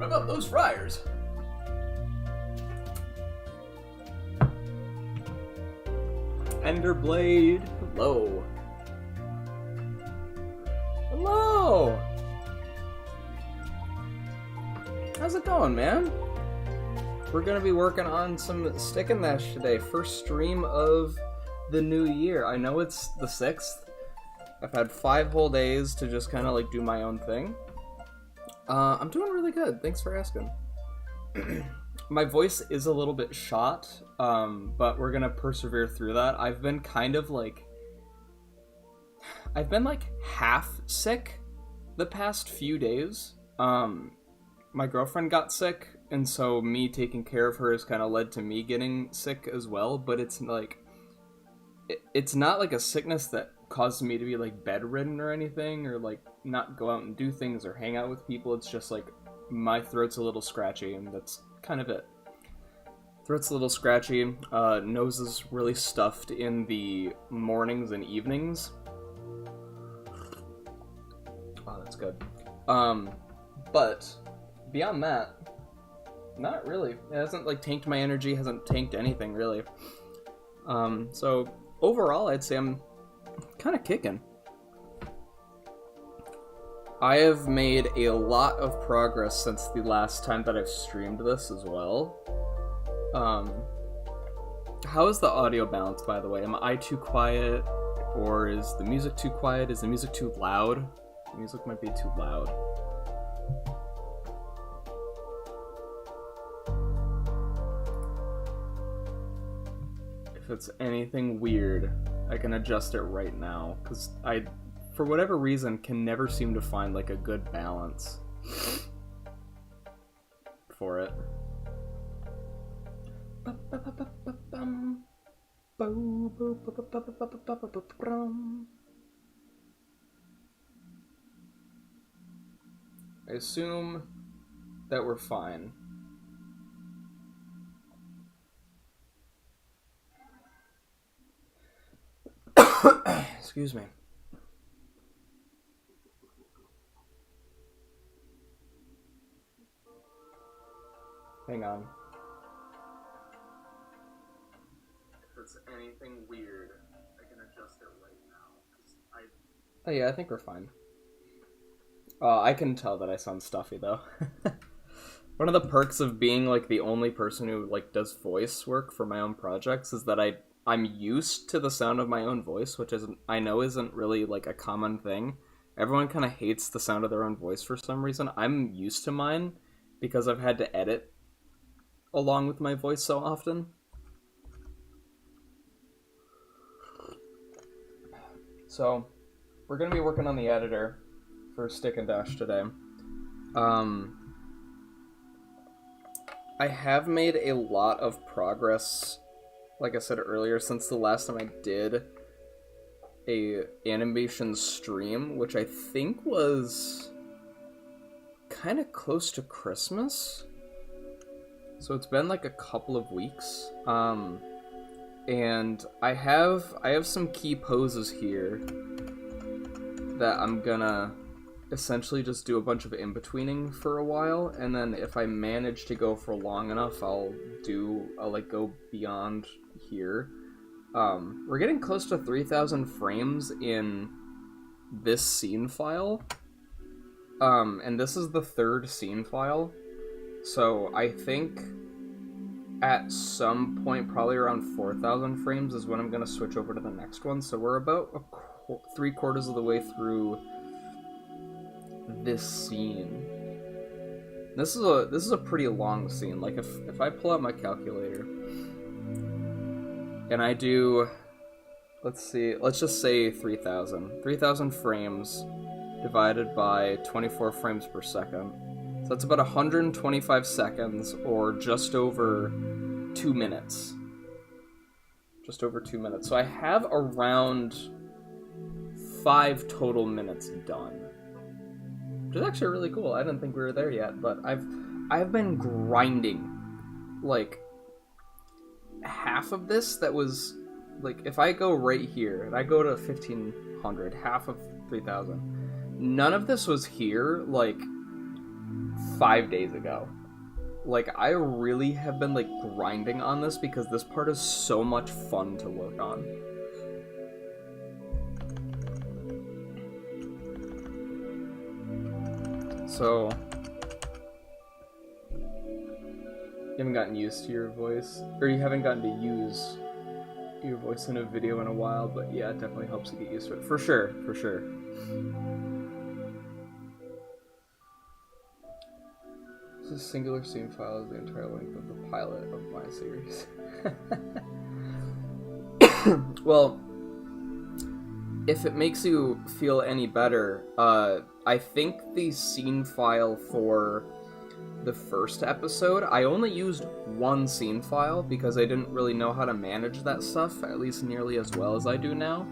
Rev up those fryers. Enderblade, hello. Hello! How's it going, man? We're gonna be working on some Stick and Dash today. First stream of the new year. I know it's the 6th. I've had 5 whole days to just kind of like do my own thing. I'm doing really good. Thanks for asking. My voice is a little bit shot, but we're gonna persevere through that. I've been half sick the past few days. My girlfriend got sick, and so me taking care of her has kind of led to me getting sick as well, but it's like, it's not like a sickness that caused me to be like bedridden or anything, or like not go out and do things or hang out with people. It's just like my throat's a little scratchy, and that's kind of it. Throat's a little scratchy, nose is really stuffed in the mornings and evenings. Oh, that's good. But beyond that, not really. It hasn't like tanked my energy, hasn't tanked anything really. So overall, I'd say I'm kind of kicking. I have made a lot of progress since the last time that I've streamed this as well. How is the audio balance, by the way? Am I too quiet, or is the music too quiet? Is the music too loud? The music might be too loud. If it's anything weird, I can adjust it right now, because I, for whatever reason, can never seem to find like a good balance for it. I assume that we're fine. Excuse me. Hang on. If it's anything weird, I can adjust it right now. Oh yeah, I think we're fine. I can tell that I sound stuffy though. One of the perks of being like the only person who like does voice work for my own projects is that I'm used to the sound of my own voice, which I know isn't really like a common thing. Everyone kind of hates the sound of their own voice for some reason. I'm used to mine because I've had to edit along with my voice so often. So, we're going to be working on the editor for Stick and Dash today. I have made a lot of progress, like I said earlier, since the last time I did a animation stream, which I think was kind of close to Christmas. So it's been like a couple of weeks. And I have some key poses here that I'm gonna essentially just do a bunch of in-betweening for a while, and then if I manage to go for long enough, I'll like go beyond here. We're getting close to 3,000 frames in this scene file. And this is the 3rd scene file. So I think at some point, probably around 4,000 frames is when I'm going to switch over to the next one. So we're about 3/4 of the way through this scene. This is a pretty long scene. Like if I pull out my calculator and I do, let's just say 3,000 frames divided by 24 frames per second. So that's about 125 seconds, or just over 2 minutes. Just over 2 minutes. So I have around 5 total minutes done, which is actually really cool. I didn't think we were there yet, but I've been grinding. Like, half of this that was, like, if I go right here, and I go to 1,500, half of 3,000, none of this was here, like, 5 days ago. Like, I really have been, like, grinding on this because this part is so much fun to work on. So, you haven't gotten used to your voice, or you haven't gotten to use your voice in a video in a while, but yeah, it definitely helps to get used to it. For sure, for sure. This singular scene file is the entire length of the pilot of my series. Well, if it makes you feel any better, I think the scene file for the first episode, I only used one scene file because I didn't really know how to manage that stuff, at least nearly as well as I do now.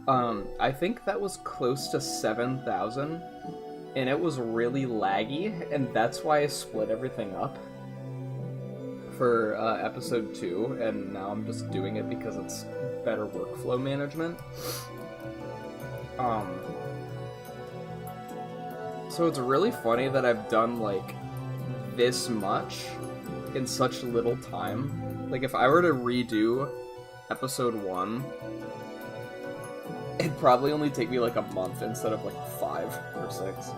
I think that was close to 7,000, and it was really laggy, and that's why I split everything up for episode 2, and now I'm just doing it because it's better workflow management. So it's really funny that I've done, like, this much in such little time. Like, if I were to redo episode 1, it'd probably only take me, like, a month instead of, like, 5 or 6.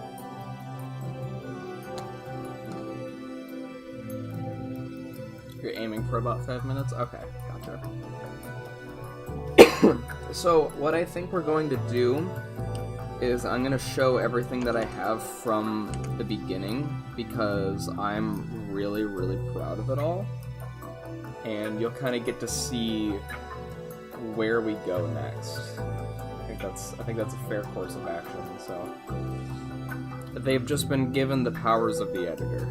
You're aiming for about 5 minutes? Okay, gotcha. So, what I think we're going to do is I'm going to show everything that I have from the beginning, because I'm really, really proud of it all. And you'll kind of get to see where we go next. I think that's a fair course of action, so. They've just been given the powers of the editor.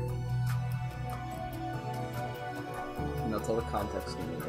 And that's all the context you need.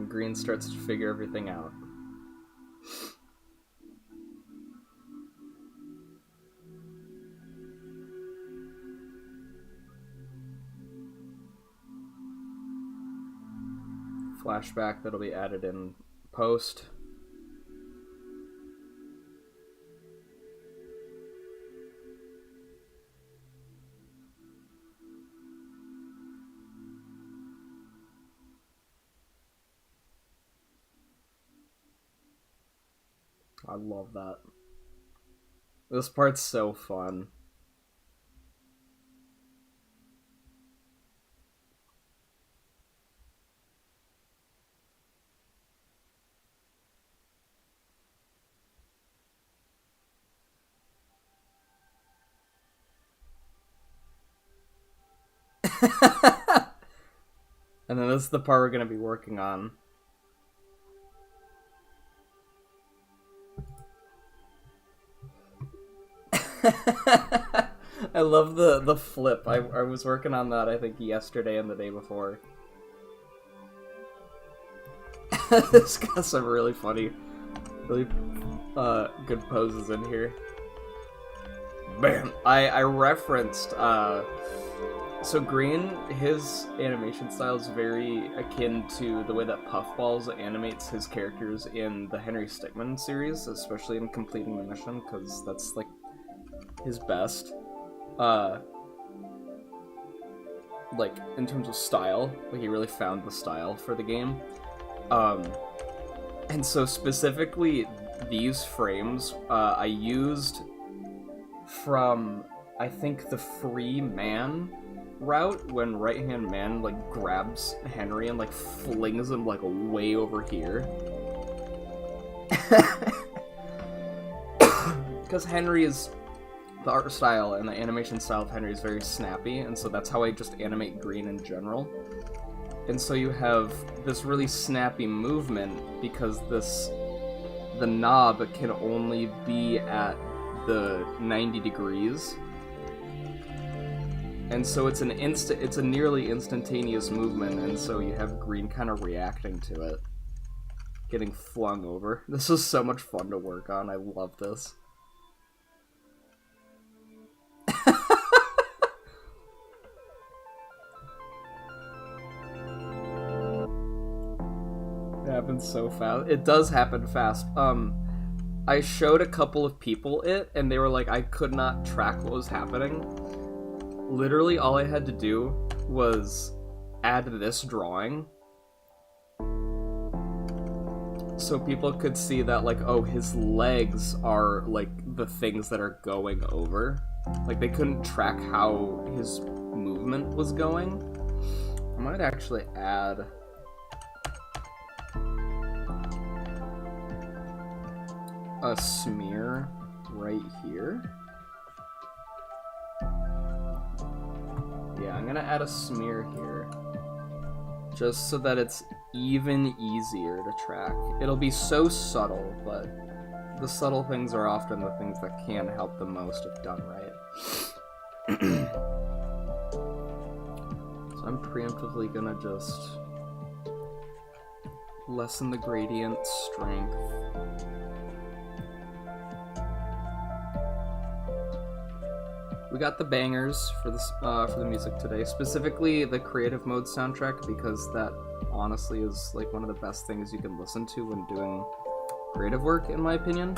Green starts to figure everything out. Flashback that'll be added in post. I love that. This part's so fun. And then this is the part we're going to be working on. I love the flip. I was working on that, I think, yesterday and the day before. This got some really funny, really good poses in here. Bam! I referenced, so Green, his animation style is very akin to the way that Puffballs animates his characters in the Henry Stickmin series, especially in Completing the Mission, because that's, like, his best. Like, in terms of style, like, he really found the style for the game. And so specifically these frames, I used from, I think, the Free Man route, when Right-Hand Man, like, grabs Henry and, like, flings him, like, way over here. Because Henry is the art style and the animation style of Henry is very snappy, and so that's how I just animate green in general. And so you have this really snappy movement because the knob can only be at the 90 degrees. And so it's a nearly instantaneous movement, and so you have green kind of reacting to it, getting flung over. This is so much fun to work on. I love this. It happens so fast. It does happen fast. I showed a couple of people it, and they were like, I could not track what was happening. Literally, all I had to do was add this drawing, so people could see that, like, oh, his legs are, like, the things that are going over. Like, they couldn't track how his movement was going. I might actually add a smear right here. Yeah, I'm gonna add a smear here, just so that it's even easier to track. It'll be so subtle, but the subtle things are often the things that can help the most if done right. So I'm preemptively gonna just lessen the gradient strength. We got the bangers for this for the music today, specifically the creative mode soundtrack, because that honestly is like one of the best things you can listen to when doing creative work, in my opinion.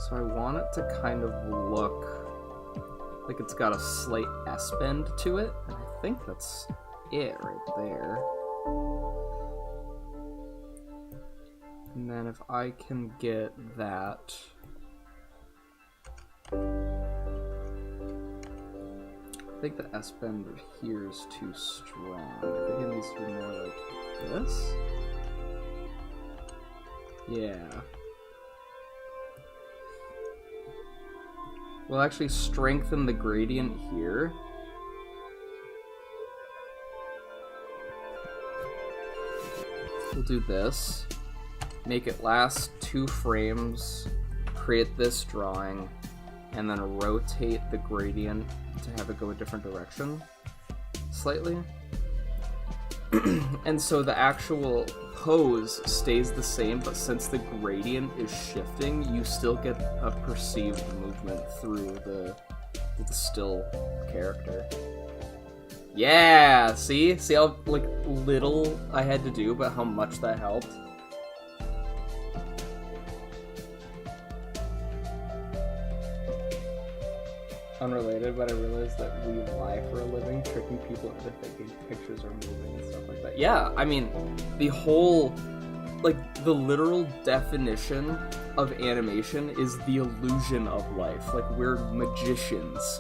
So I want it to kind of look like it's got a slight S-bend to it, and I think that's it right there. And then if I can get that... I think the S-bend here is too strong. I think it needs to be more like this? Yeah. We'll actually strengthen the gradient here. We'll do this. Make it last 2 frames, create this drawing, and then rotate the gradient to have it go a different direction, slightly. And so the actual pose stays the same, but since the gradient is shifting, you still get a perceived movement through the still character. Yeah, see how like little I had to do, but how much that helped. Unrelated, but I realized that we lie for a living, tricking people into thinking pictures are moving and stuff like that. Yeah, I mean, the whole, like, the literal definition of animation is the illusion of life. Like, we're magicians.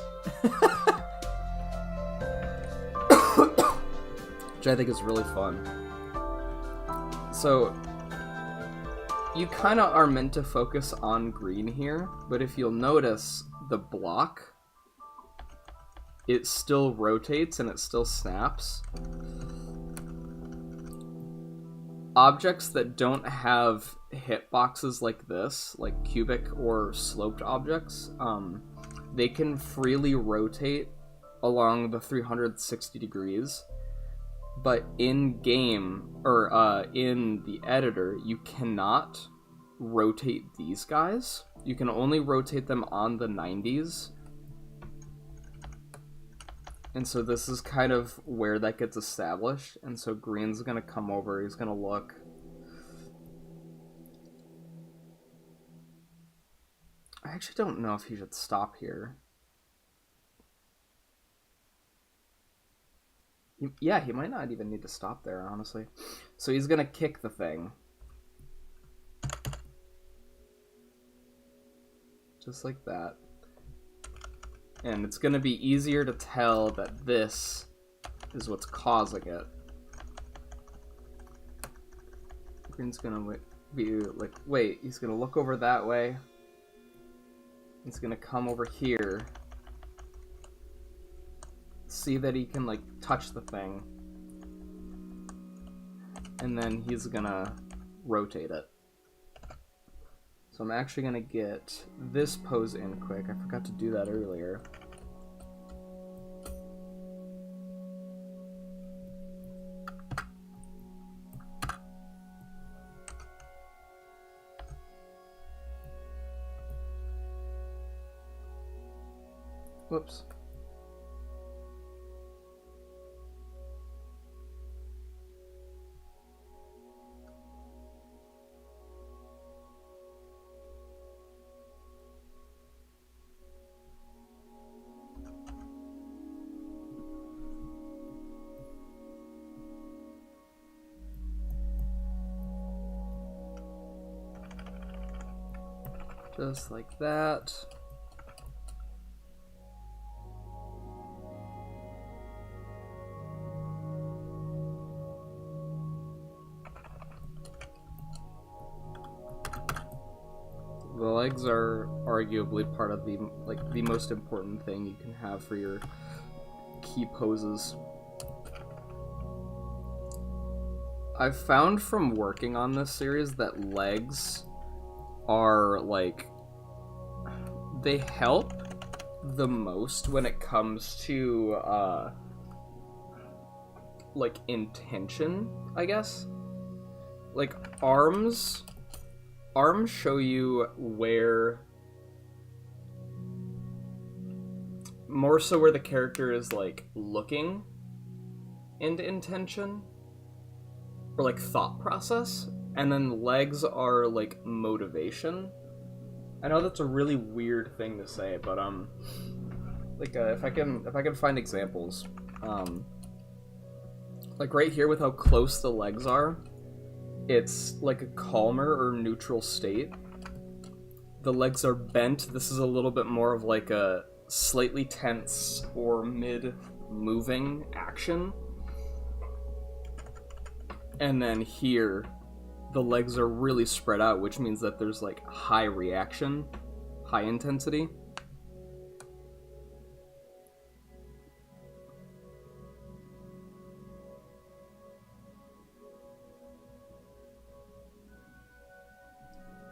Which I think is really fun. So, you kind of are meant to focus on green here, but if you'll notice, the block, it still rotates and it still snaps. Objects that don't have hitboxes like this, like cubic or sloped objects, they can freely rotate along the 360 degrees, but in game, or in the editor, you cannot rotate these guys. You can only rotate them on the 90s. And so this is kind of where that gets established. And so green's gonna come over, he's gonna look. I actually don't know if he should stop here. Yeah, he might not even need to stop there, honestly. So he's gonna kick the thing. Just like that. And it's going to be easier to tell that this is what's causing it. Green's going to be like, wait, he's gonna look over that way. He's gonna come over here. See that he can, like, touch the thing. And then he's gonna rotate it. So I'm actually gonna get this pose in quick. I forgot to do that earlier. Whoops. Just like that. The legs are arguably part of the most important thing you can have for your key poses. I've found from working on this series that legs are, like, they help the most when it comes to, like, intention, I guess. Like, arms show you where, more so where the character is, like, looking into intention, or, like, thought process. And then legs are, like, motivation. I know that's a really weird thing to say, but, like, if I can find examples, like, right here with how close the legs are, it's, like, a calmer or neutral state. The legs are bent. This is a little bit more of, like, a slightly tense or mid-moving action. And then here, the legs are really spread out, which means that there's, like, high reaction, high intensity.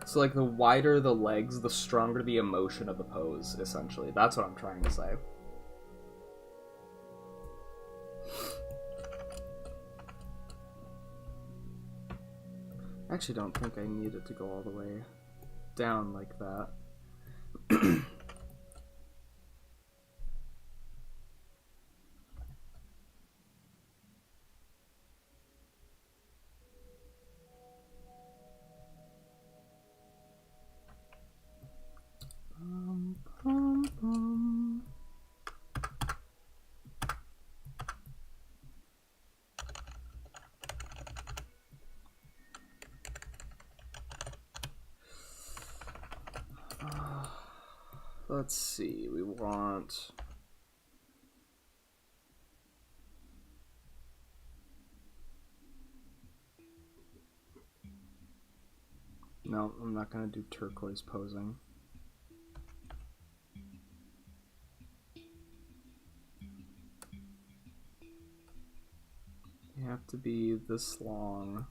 So, like, the wider the legs, the stronger the emotion of the pose, essentially. That's what I'm trying to say. I actually don't think I need it to go all the way down like that. Let's see, we want... No, I'm not going to do turquoise posing. You have to be this long.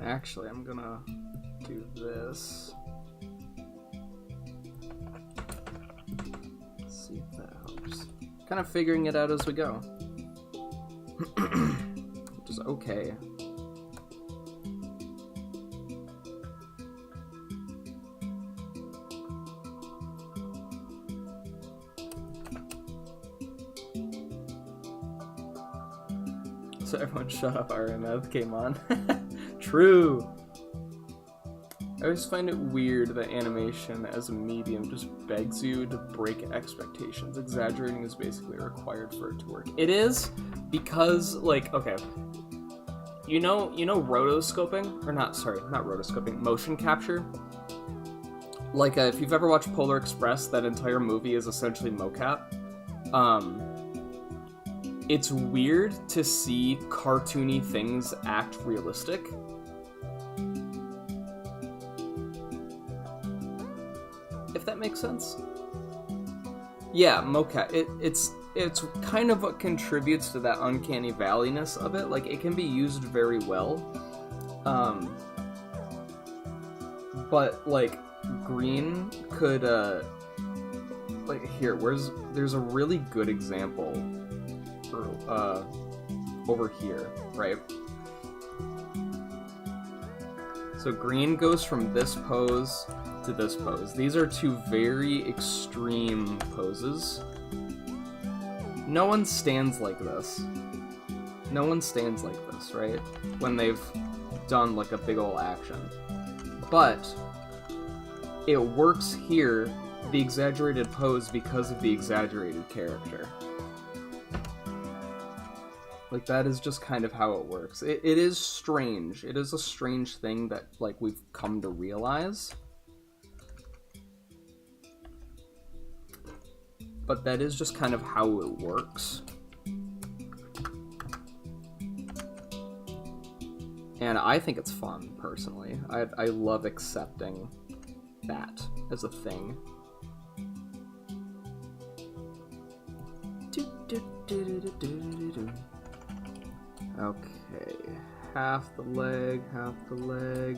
Actually, I'm gonna do this. Let's see if that helps. Kind of figuring it out as we go. Which is okay. So everyone shut up, RMF came on. True! I always find it weird that animation as a medium just begs you to break expectations. Exaggerating is basically required for it to work. It is, because, like, okay. you know rotoscoping, or not? Sorry, not rotoscoping. Motion capture. Like if you've ever watched Polar Express, that entire movie is essentially mocap. It's weird to see cartoony things act realistic. If that makes sense. Yeah, mocap. It's kind of what contributes to that uncanny valleyness of it. Like, it can be used very well. But, like, green could, like, here, there's a really good example for, over here, right? So green goes from this pose to this pose. These are two very extreme poses. No one stands like this. No one stands like this, right? When they've done like a big ol' action. But it works here, the exaggerated pose, because of the exaggerated character. Like, that is just kind of how it works. It is strange. It is a strange thing that, like, we've come to realize. But that is just kind of how it works. And I think it's fun, personally. I love accepting that as a thing. Okay, half the leg, half the leg.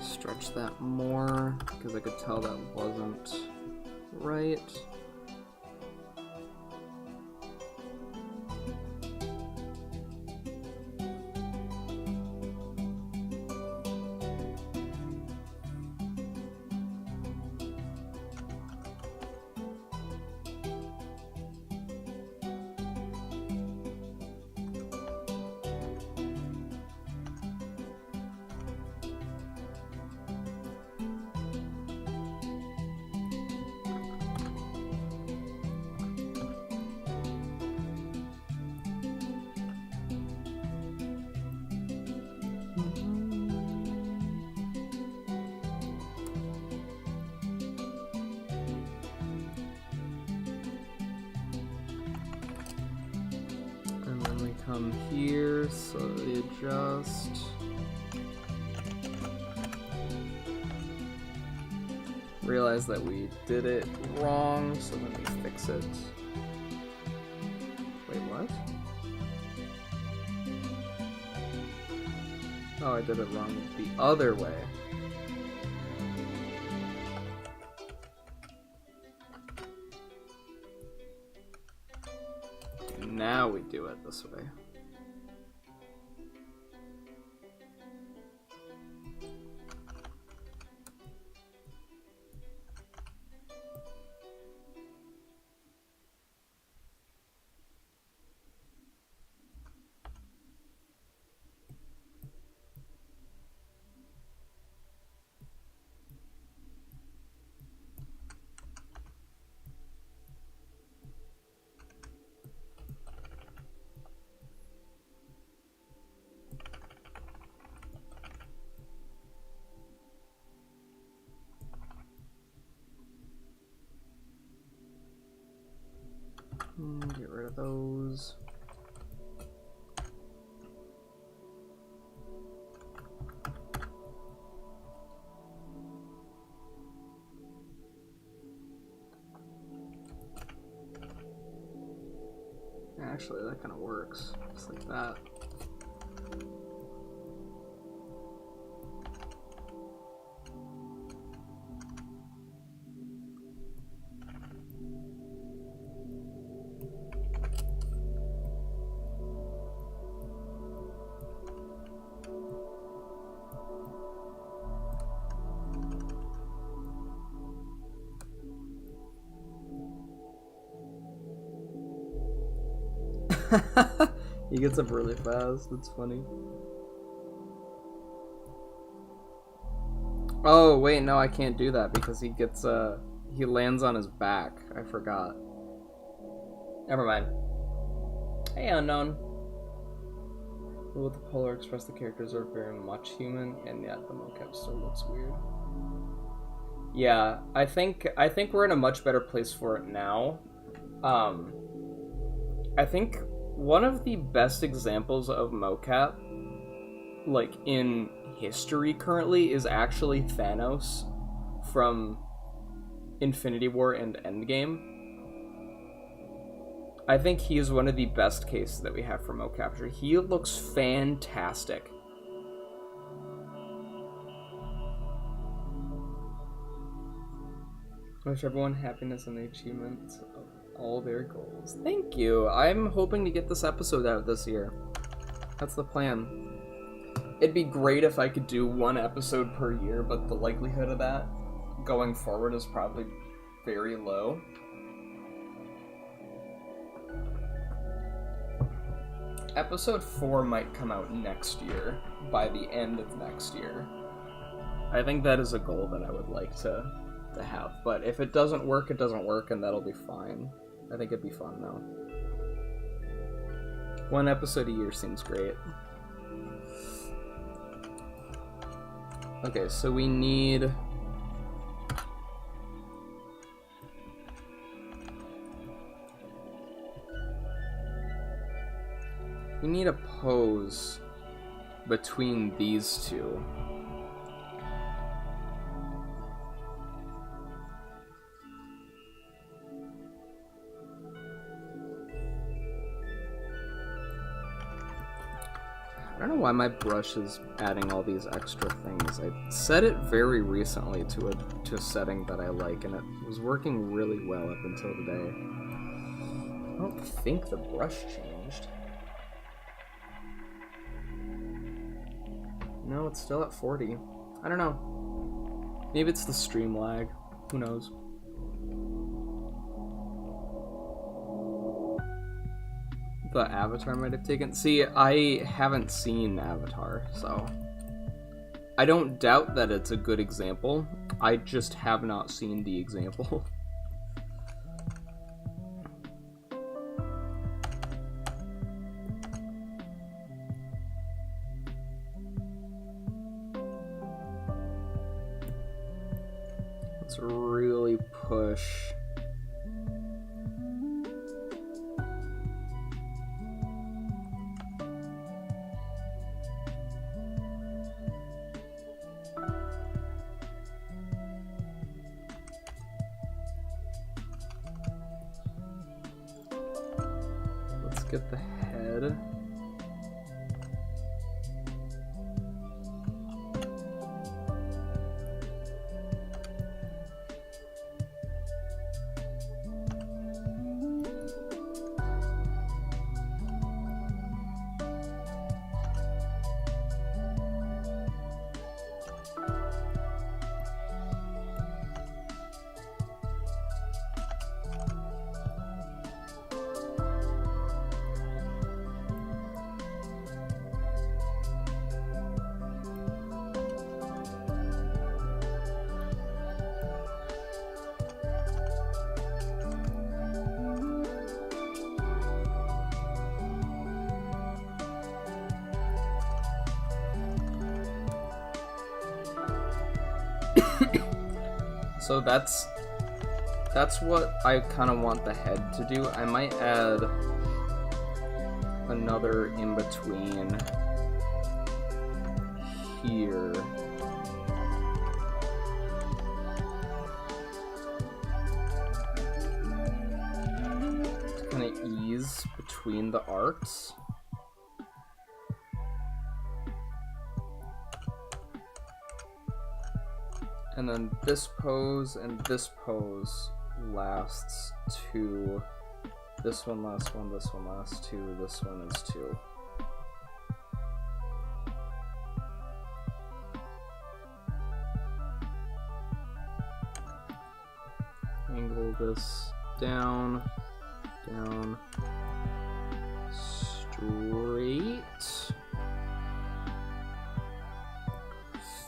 Stretch that more, because I could tell that wasn't right. Come here, slowly adjust. Realize that we did it wrong, so let me fix it. Wait, what? Oh, I did it wrong the other way. Now we do it this way. Get rid of those. Actually, that kind of works, just like that. He gets up really fast. It's funny. Oh, wait, no, I can't do that because he gets, he lands on his back. I forgot. Never mind. Hey, Unknown. Will the Polar express the characters are very much human, and yet the mocap still looks weird. Yeah, I think we're in a much better place for it now. I think one of the best examples of mocap, like, in history currently, is actually Thanos from Infinity War and Endgame. I think he is one of the best cases that we have for mocap. He looks fantastic. Wish everyone happiness and the achievement of all their goals. Thank you. I'm hoping to get this episode out this year. That's the plan. It'd be great if I could do one episode per year, but the likelihood of that going forward is probably very low. Episode 4 might come out next year, by the end of next year. I think that is a goal that I would like to have, but if it doesn't work, it doesn't work, and that'll be fine. I think it'd be fun, though. One episode a year seems great. Okay, so we need... we need a pose between these two. I don't know why my brush is adding all these extra things. I set it very recently to a setting that I like, and it was working really well up until today. I don't think the brush changed. No, it's still at 40. I don't know. Maybe it's the stream lag. Who knows? The Avatar might have taken... See, I haven't seen Avatar, so... I don't doubt that it's a good example. I just have not seen the example. Let's really push... get the head. So that's what I kind of want the head to do. I might add another in between here. To kind of ease between the arcs. And then this pose and this pose lasts to this one, last one, this one, last two, this one is two. Angle this down, down,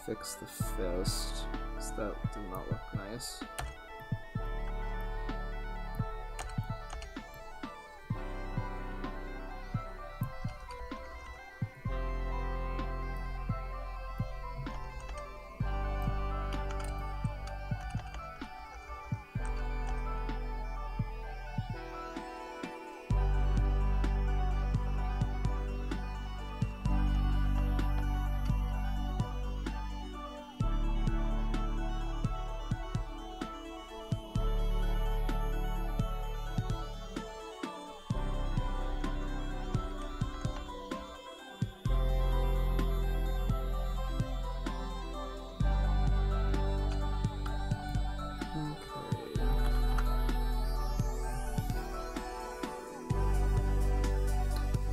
fix the fist, because that did not look nice.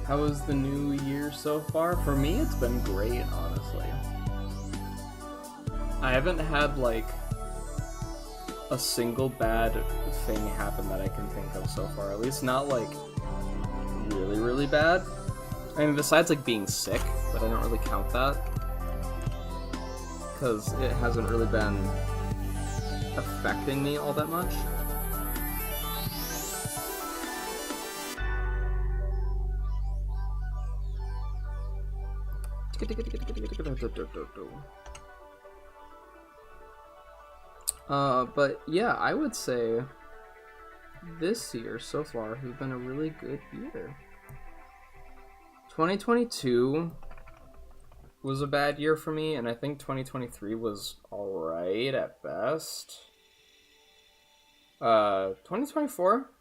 How was the new year so far? For me, it's been great, honestly. I haven't had, like, a single bad thing happen that I can think of so far. At least not, like, really, really bad. I mean, besides, like, being sick, but I don't really count that. Because it hasn't really been affecting me all that much. But yeah, I would say this year so far has been a really good year. 2022 was a bad year for me, and I think 2023 was alright at best. 2024,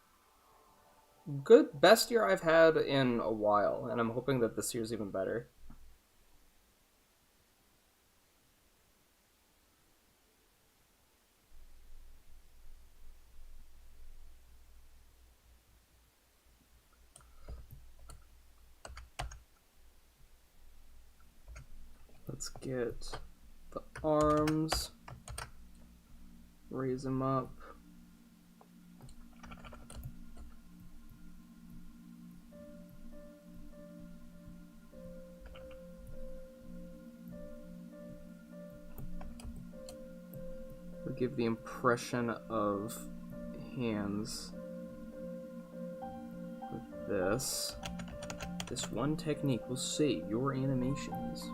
good, best year I've had in a while, and I'm hoping that this year's even better. Let's get the arms, raise them up. We'll give the impression of hands with this. This one technique will save your animations.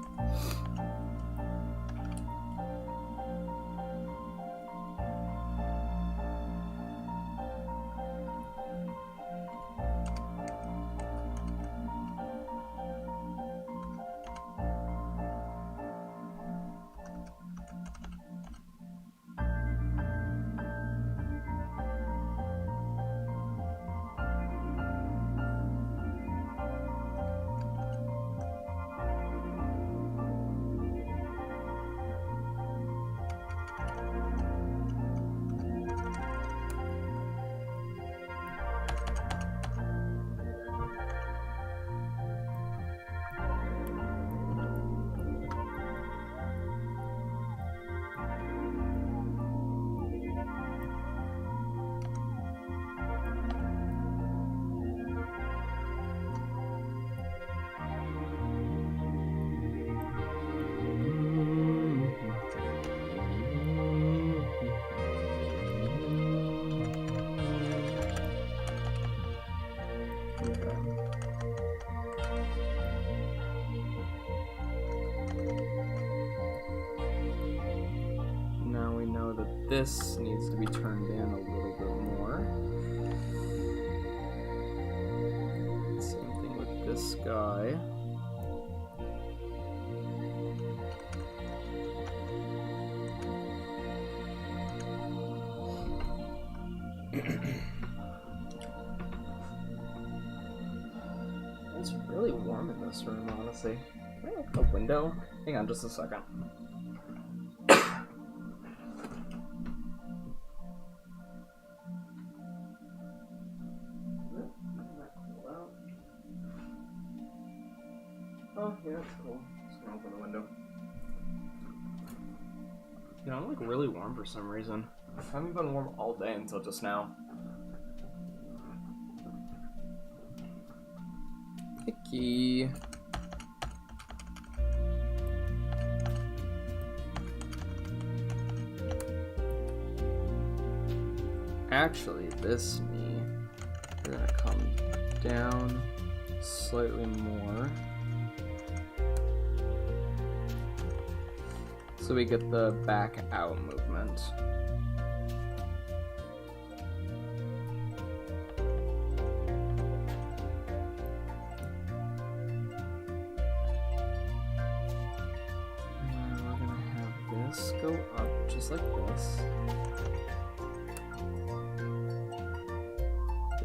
Now we know that this needs to be turned in a little bit more. Same thing with this guy. It's really warm in this room, honestly. Can I open the window? Hang on just a second. Oh, yeah, that's cool. Just gonna open the window. You know, I'm like really warm for some reason. I haven't been warm all day until just now. Icky. actually, this knee, we're gonna come down slightly more. So we get the back out movement. And we're gonna have this go up just like this.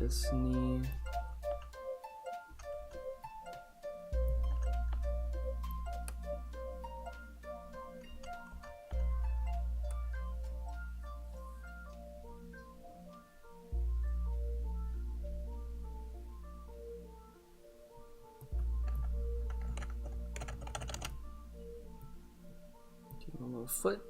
This knee. Give him a little foot.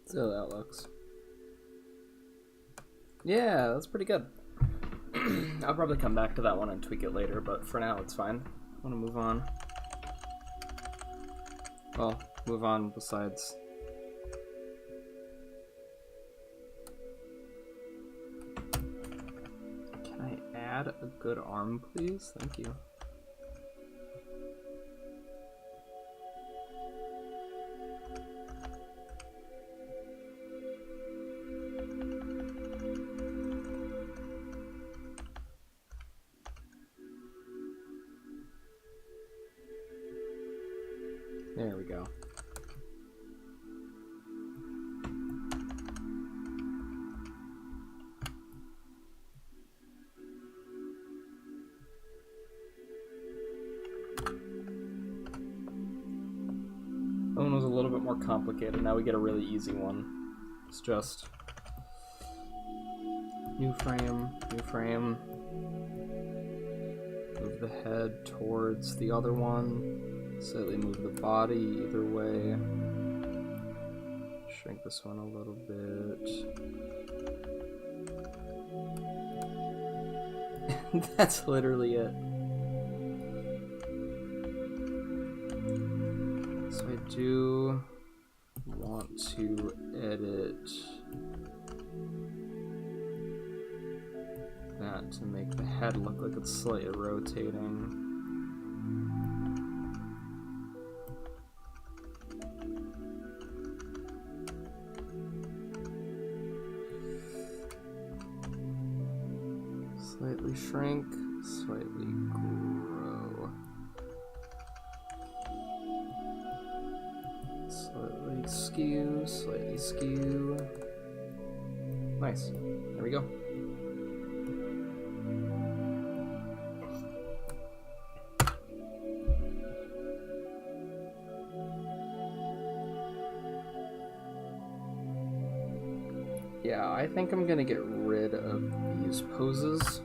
See how that looks. Yeah, that's pretty good. I'll probably come back to that one and tweak it later, but for now it's fine. I want to move on. Well, move on besides. Can I add a good arm, please? Thank you. There we go. That one was a little bit more complicated. Now we get a really easy one. It's just new frame, new frame. Move the head towards the other one. Slightly move the body either way. Shrink this one a little bit. That's literally it. So I do want to edit that to make the head look like it's slightly rotating. Slightly shrink, slightly grow. Slightly skew. Nice. There we go. Yeah, I think I'm gonna get rid of these poses.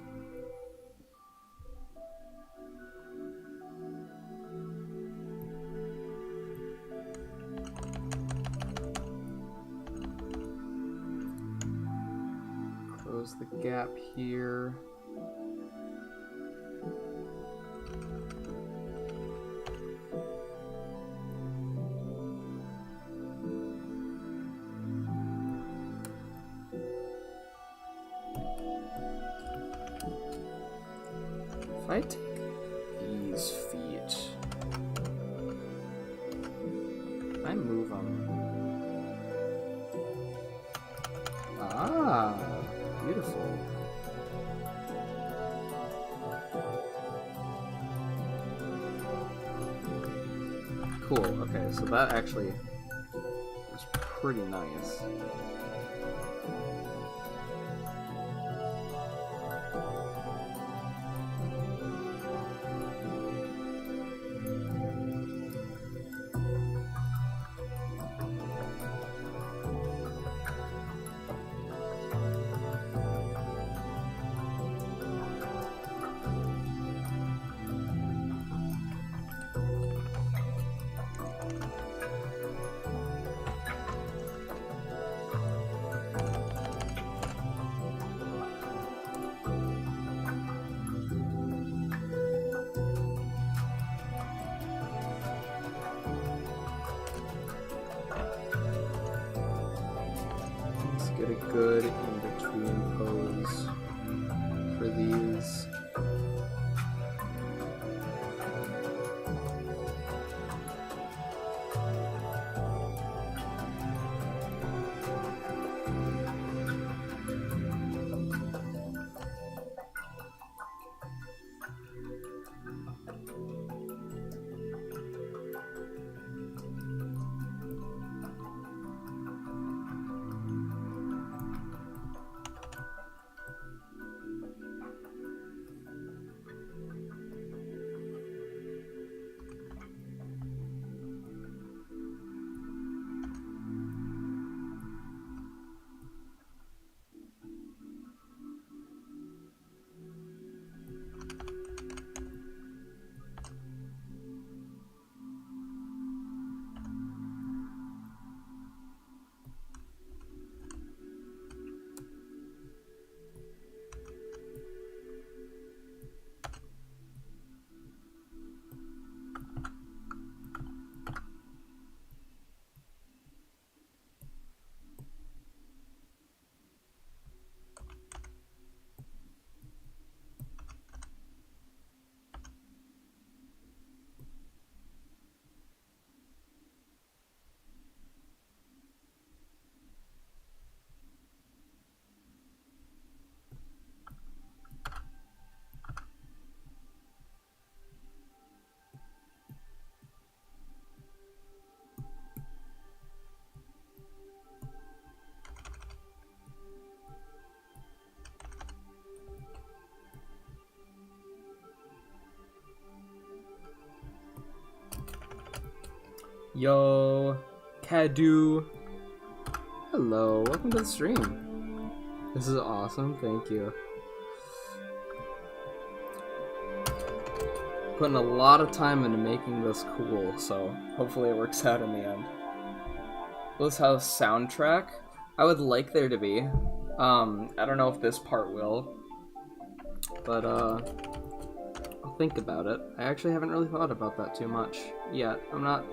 Close the gap here. If I take these feet, I move them. Ah, beautiful. Cool, okay, so that actually is pretty nice. Let's get a good in-between pose for these. Yo, Cadu. Hello, welcome to the stream. This is awesome, thank you. Putting a lot of time into making this cool, so hopefully it works out in the end. Will this have a soundtrack? I would like there to be. I don't know if this part will, but I'll think about it. I actually haven't really thought about that too much yet. I'm not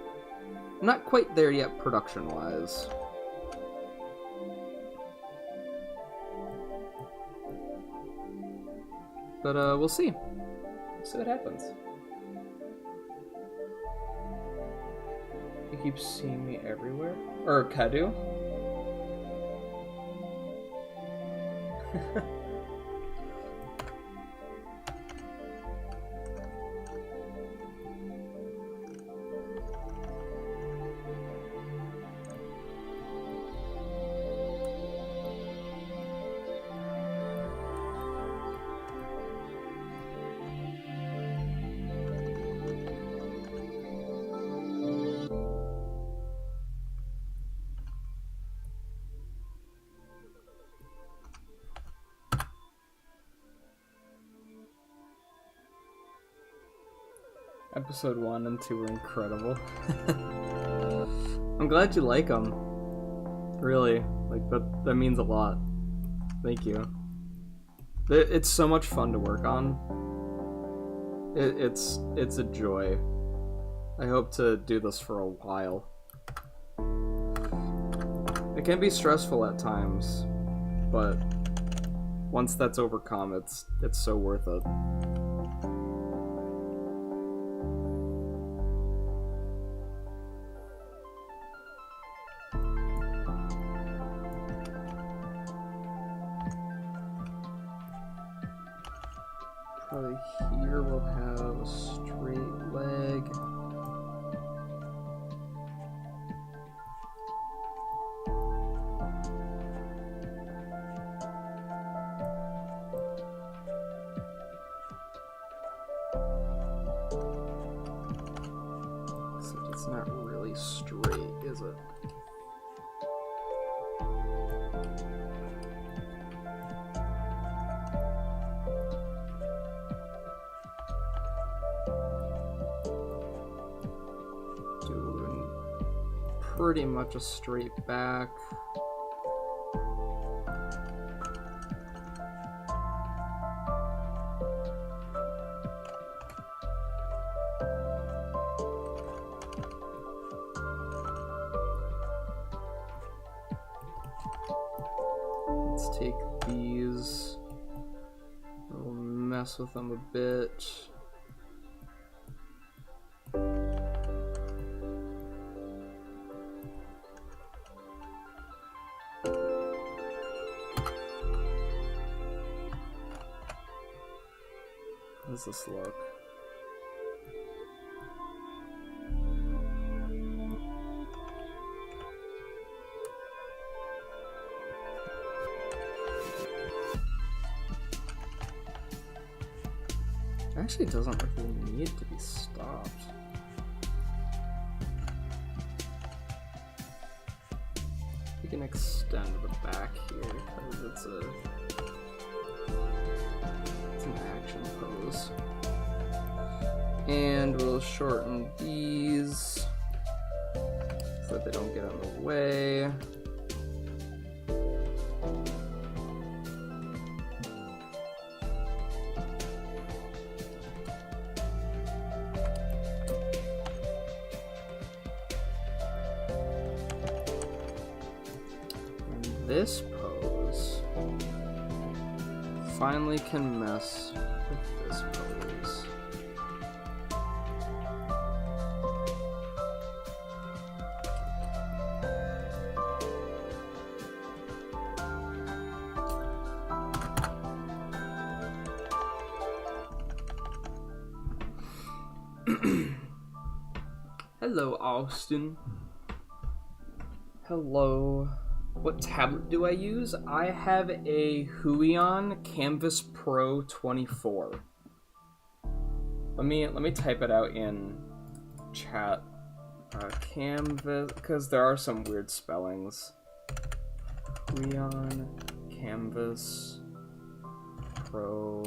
quite there yet production-wise. But we'll see. We'll see what happens. You keep seeing me everywhere? Or Kadu? Episode 1 and 2 were incredible. I'm glad you like them. Really, like that means a lot. Thank you. It's so much fun to work on. It's a joy. I hope to do this for a while. It can be stressful at times, but once that's overcome, it's so worth it. Probably here we'll have a straight leg. Except it's not really straight, is it? Pretty much a straight back. Let's take these. We'll mess with them a bit. How does this look? It actually doesn't really need to be stopped. We can extend the back here because it's an action pose. And we'll shorten these so that they don't get in the way. And this pose finally can mess with this pose. Hello, Austin. Hello. What tablet do I use? I have a Huion Canvas Pro 24. Let me type it out in chat. Canvas, because there are some weird spellings. Huion Canvas Pro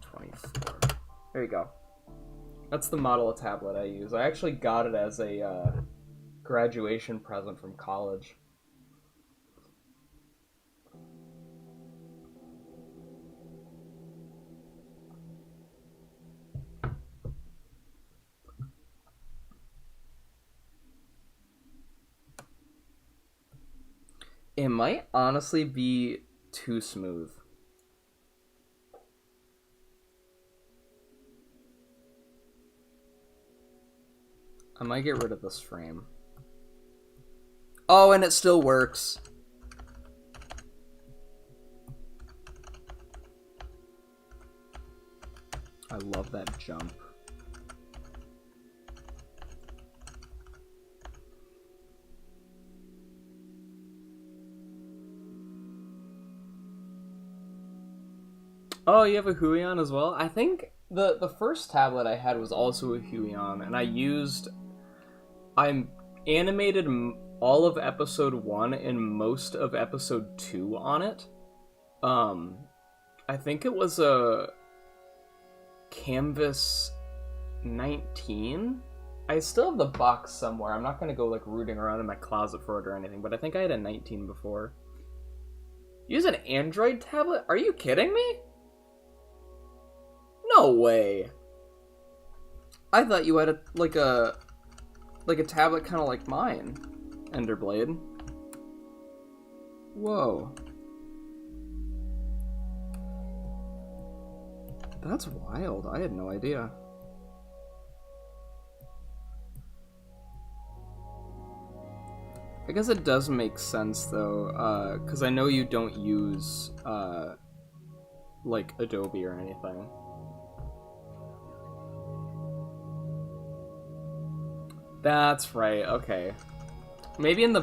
24. There you go. That's the model of tablet I use. I actually got it as a graduation present from college. It might honestly be too smooth. I might get rid of this frame. Oh, and it still works. I love that jump. Oh, you have a Huion as well? I think the first tablet I had was also a Huion, and I animated all of episode 1 and most of episode 2 on it. I think it was a Canvas 19? I still have the box somewhere. I'm not gonna go like rooting around in my closet for it or anything, but I think I had a 19 before. Use an Android tablet? Are you kidding me? No way. I thought you had a tablet kind of like mine, Enderblade. Whoa. That's wild. I had no idea. I guess it does make sense though, because I know you don't use like Adobe or anything. That's right. Okay. Maybe in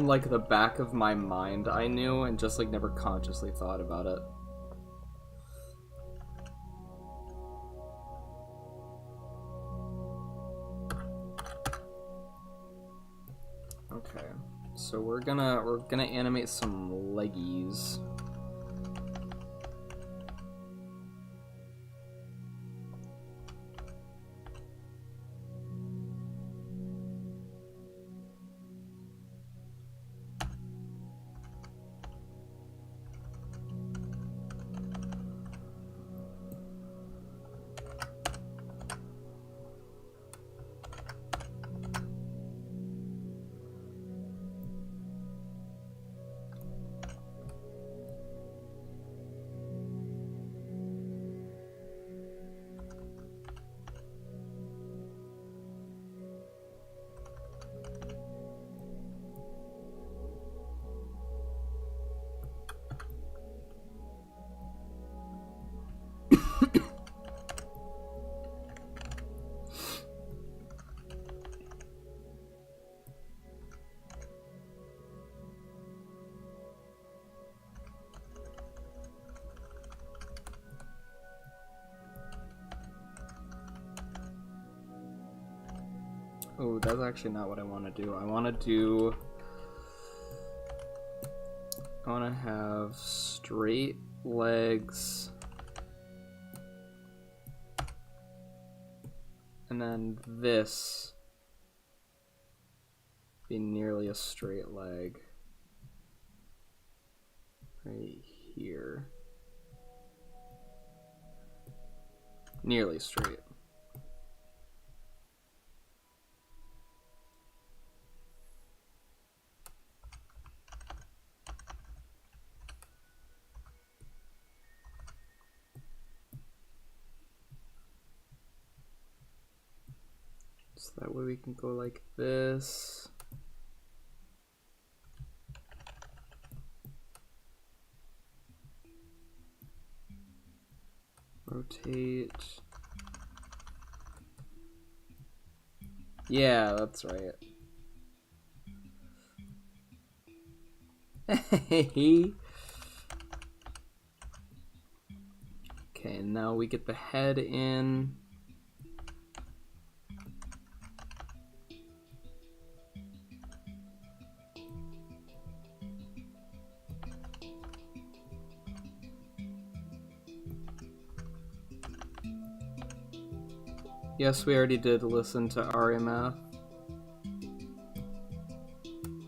like the back of my mind I knew and just like never consciously thought about it. Okay. So we're gonna animate some leggies. Oh, that's actually not what I want to do. I want to have straight legs. And then this be nearly a straight leg. Right here. Nearly straight. So that way we can go like this. Rotate. Yeah, that's right. Hey. Okay, now we get the head in. Yes, we already did listen to RMF,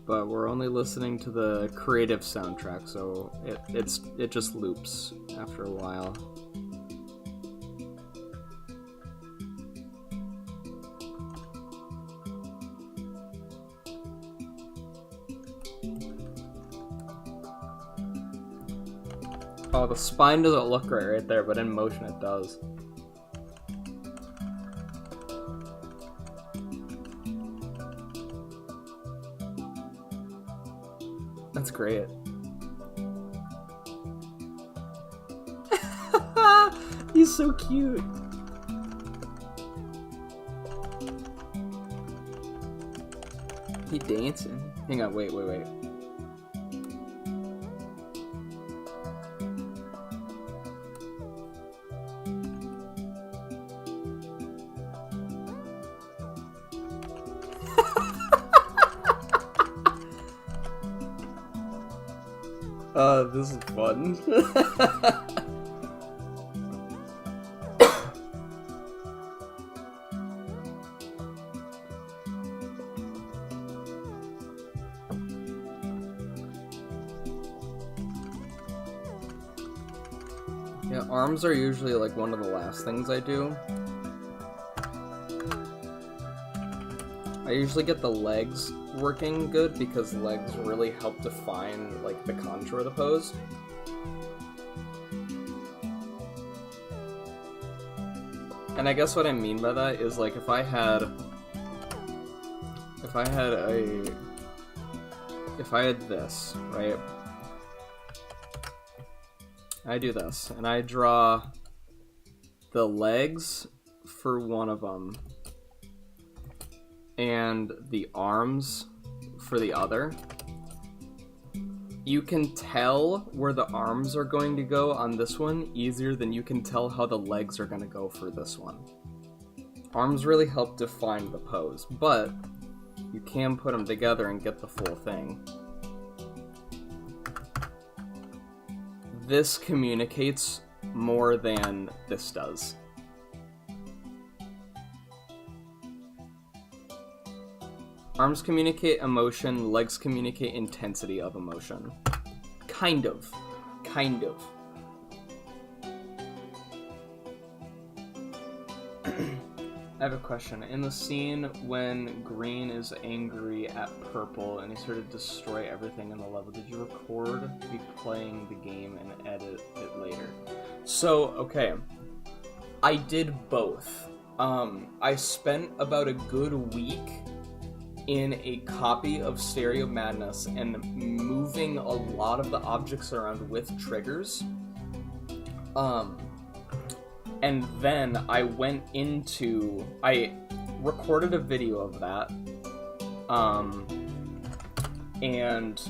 but we're only listening to the creative soundtrack, so it just loops after a while. Oh, the spine doesn't look right there, but in motion it does. That's great. He's so cute. He dancing. Hang on, wait. This is fun. Yeah, arms are usually like one of the last things I do. I usually get the legs working good because legs really help define like the contour of the pose. And I guess what I mean by that is like if I had this, right? I do this, and I draw the legs for one of them, and the arms for the other. You can tell where the arms are going to go on this one easier than you can tell how the legs are going to go for this one. Arms really help define the pose, but you can put them together and get the full thing. This communicates more than this does. Arms communicate emotion, legs communicate intensity of emotion. Kind of. Kind of. I have a question. In the scene when Green is angry at Purple and he sort of destroy everything in the level, did you record me playing the game and edit it later? So, okay. I did both. I spent about a good week in a copy of Stereo Madness and moving a lot of the objects around with triggers. And then I recorded a video of that, and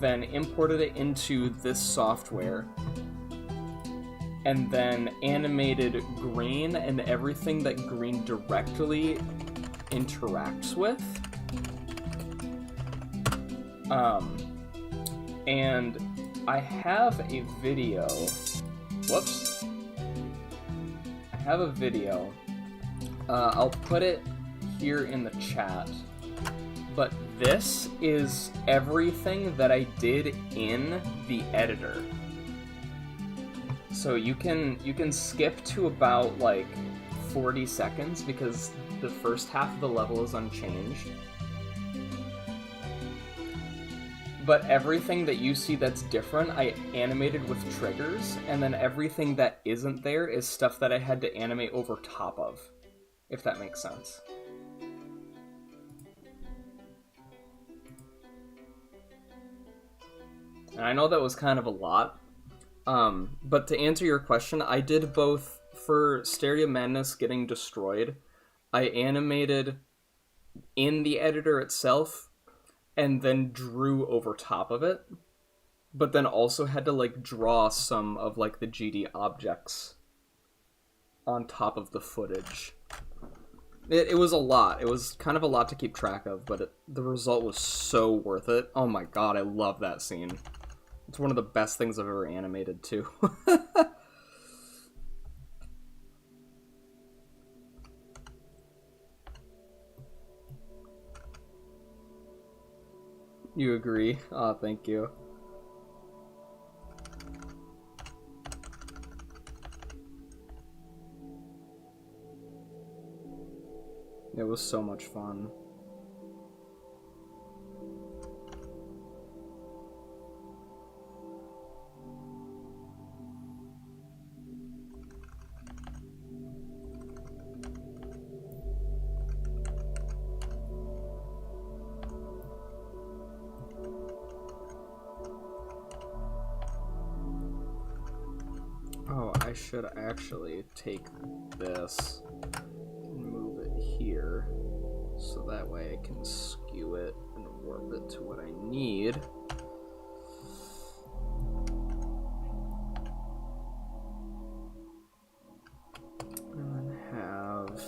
then imported it into this software, and then animated Green and everything that Green directly interacts with. And I have a video. Whoops. I have a video. I'll put it here in the chat. But this is everything that I did in the editor. So you can skip to about like 40 seconds because the first half of the level is unchanged. But everything that you see that's different, I animated with triggers, and then everything that isn't there is stuff that I had to animate over top of, if that makes sense. And I know that was kind of a lot, but to answer your question, I did both. For Stereo Madness getting destroyed, I animated in the editor itself, and then drew over top of it, but then also had to like draw some of like the GD objects on top of the footage. It was a lot. It was kind of a lot to keep track of, but the result was so worth it. Oh my god, I love that scene. It's one of the best things I've ever animated too. You agree? Oh, thank you. It was so much fun. Oh, I should actually take this and move it here, so that way I can skew it and warp it to what I need. And then have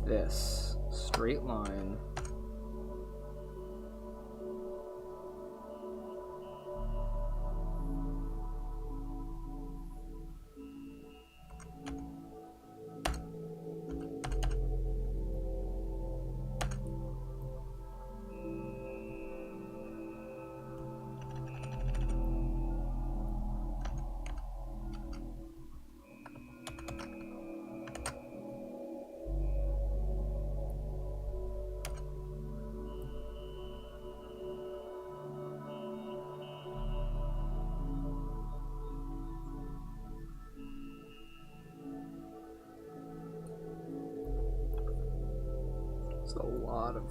this straight line. There's a lot of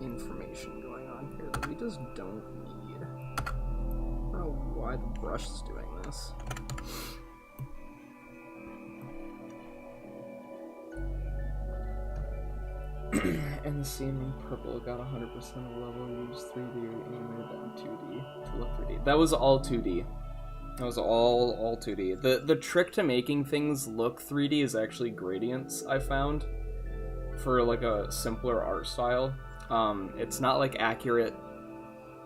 information going on here that we just don't need. I don't know why the brush is doing this. And the scene in purple got 100% of level, used 3D or animated on 2D to look 3D. That was all 2D. That was all 2D. The trick to making things look 3D is actually gradients, I found, for like a simpler art style. It's not like accurate.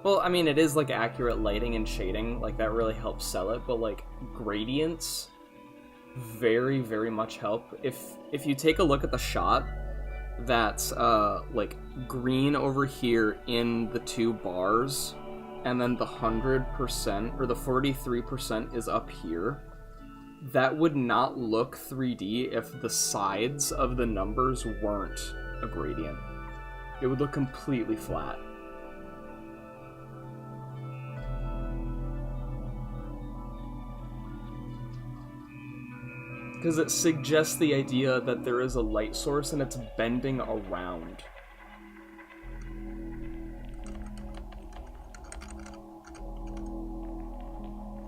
Well, I mean, it is like accurate lighting and shading, like that really helps sell it, but like gradients very, very much help. If you take a look at the shot that's like green over here in the two bars, and then the 100% or the 43% is up here, that would not look 3D if the sides of the numbers weren't a gradient. It would look completely flat. Because it suggests the idea that there is a light source and it's bending around.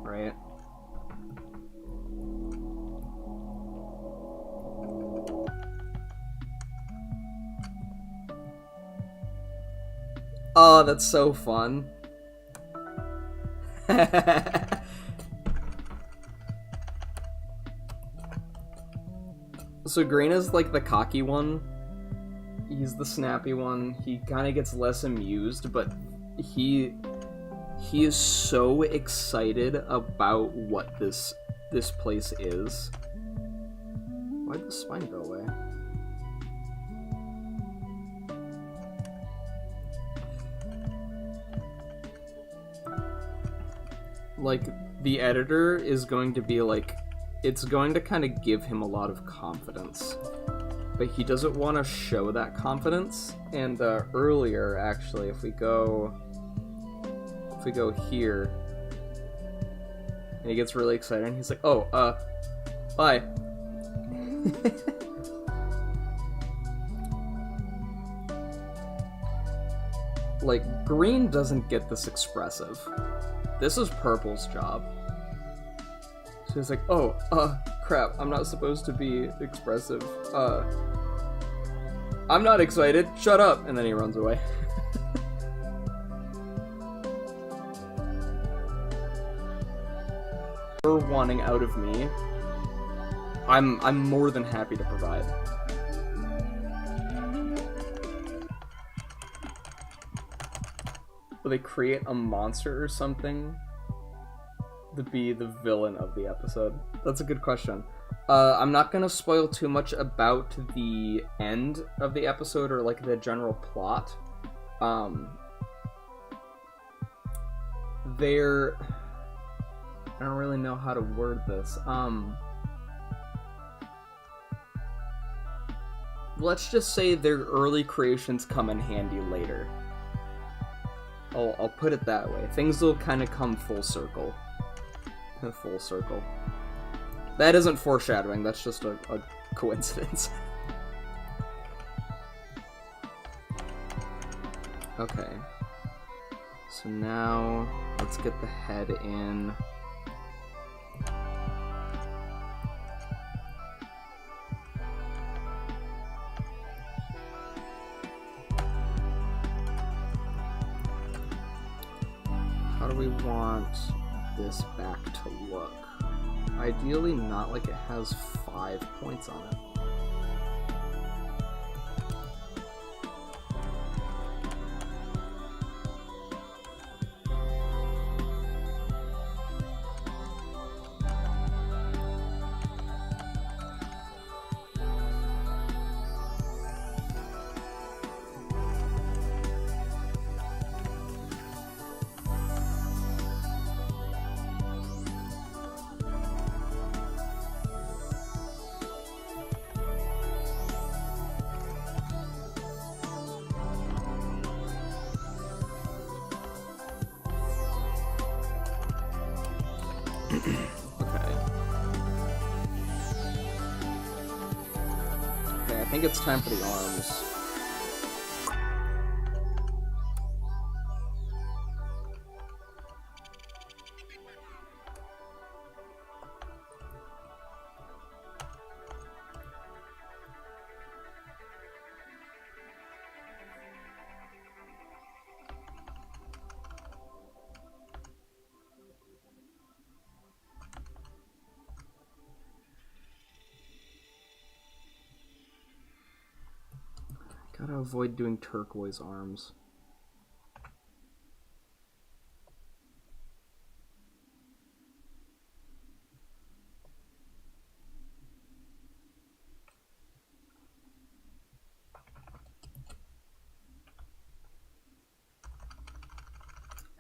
Right? Oh, that's so fun. So Green is like the cocky one. He's the snappy one. He kind of gets less amused, but he is so excited about what this place is. Why'd the spine go away? Like, the editor is going to be like, it's going to kind of give him a lot of confidence, but he doesn't want to show that confidence. And earlier, actually, if we go here, and he gets really excited, and he's like, "Oh, bye." Like, Green doesn't get this expressive. This is Purple's job. So he's like, "Oh, crap, I'm not supposed to be expressive. I'm not excited, shut up!" And then he runs away. You're wanting out of me, I'm more than happy to provide. Will they create a monster or something to be the villain of the episode? That's a good question. I'm not gonna spoil too much about the end of the episode or like the general plot. I don't really know how to word this. Let's just say their early creations come in handy later. I'll put it that way. Things will kind of come full circle. Full circle. That isn't foreshadowing, that's just a coincidence. Okay. So now, let's get the head in. How do we want this back to look? Ideally not like it has 5 points on it. I think it's time for the arms. Gotta avoid doing turquoise arms.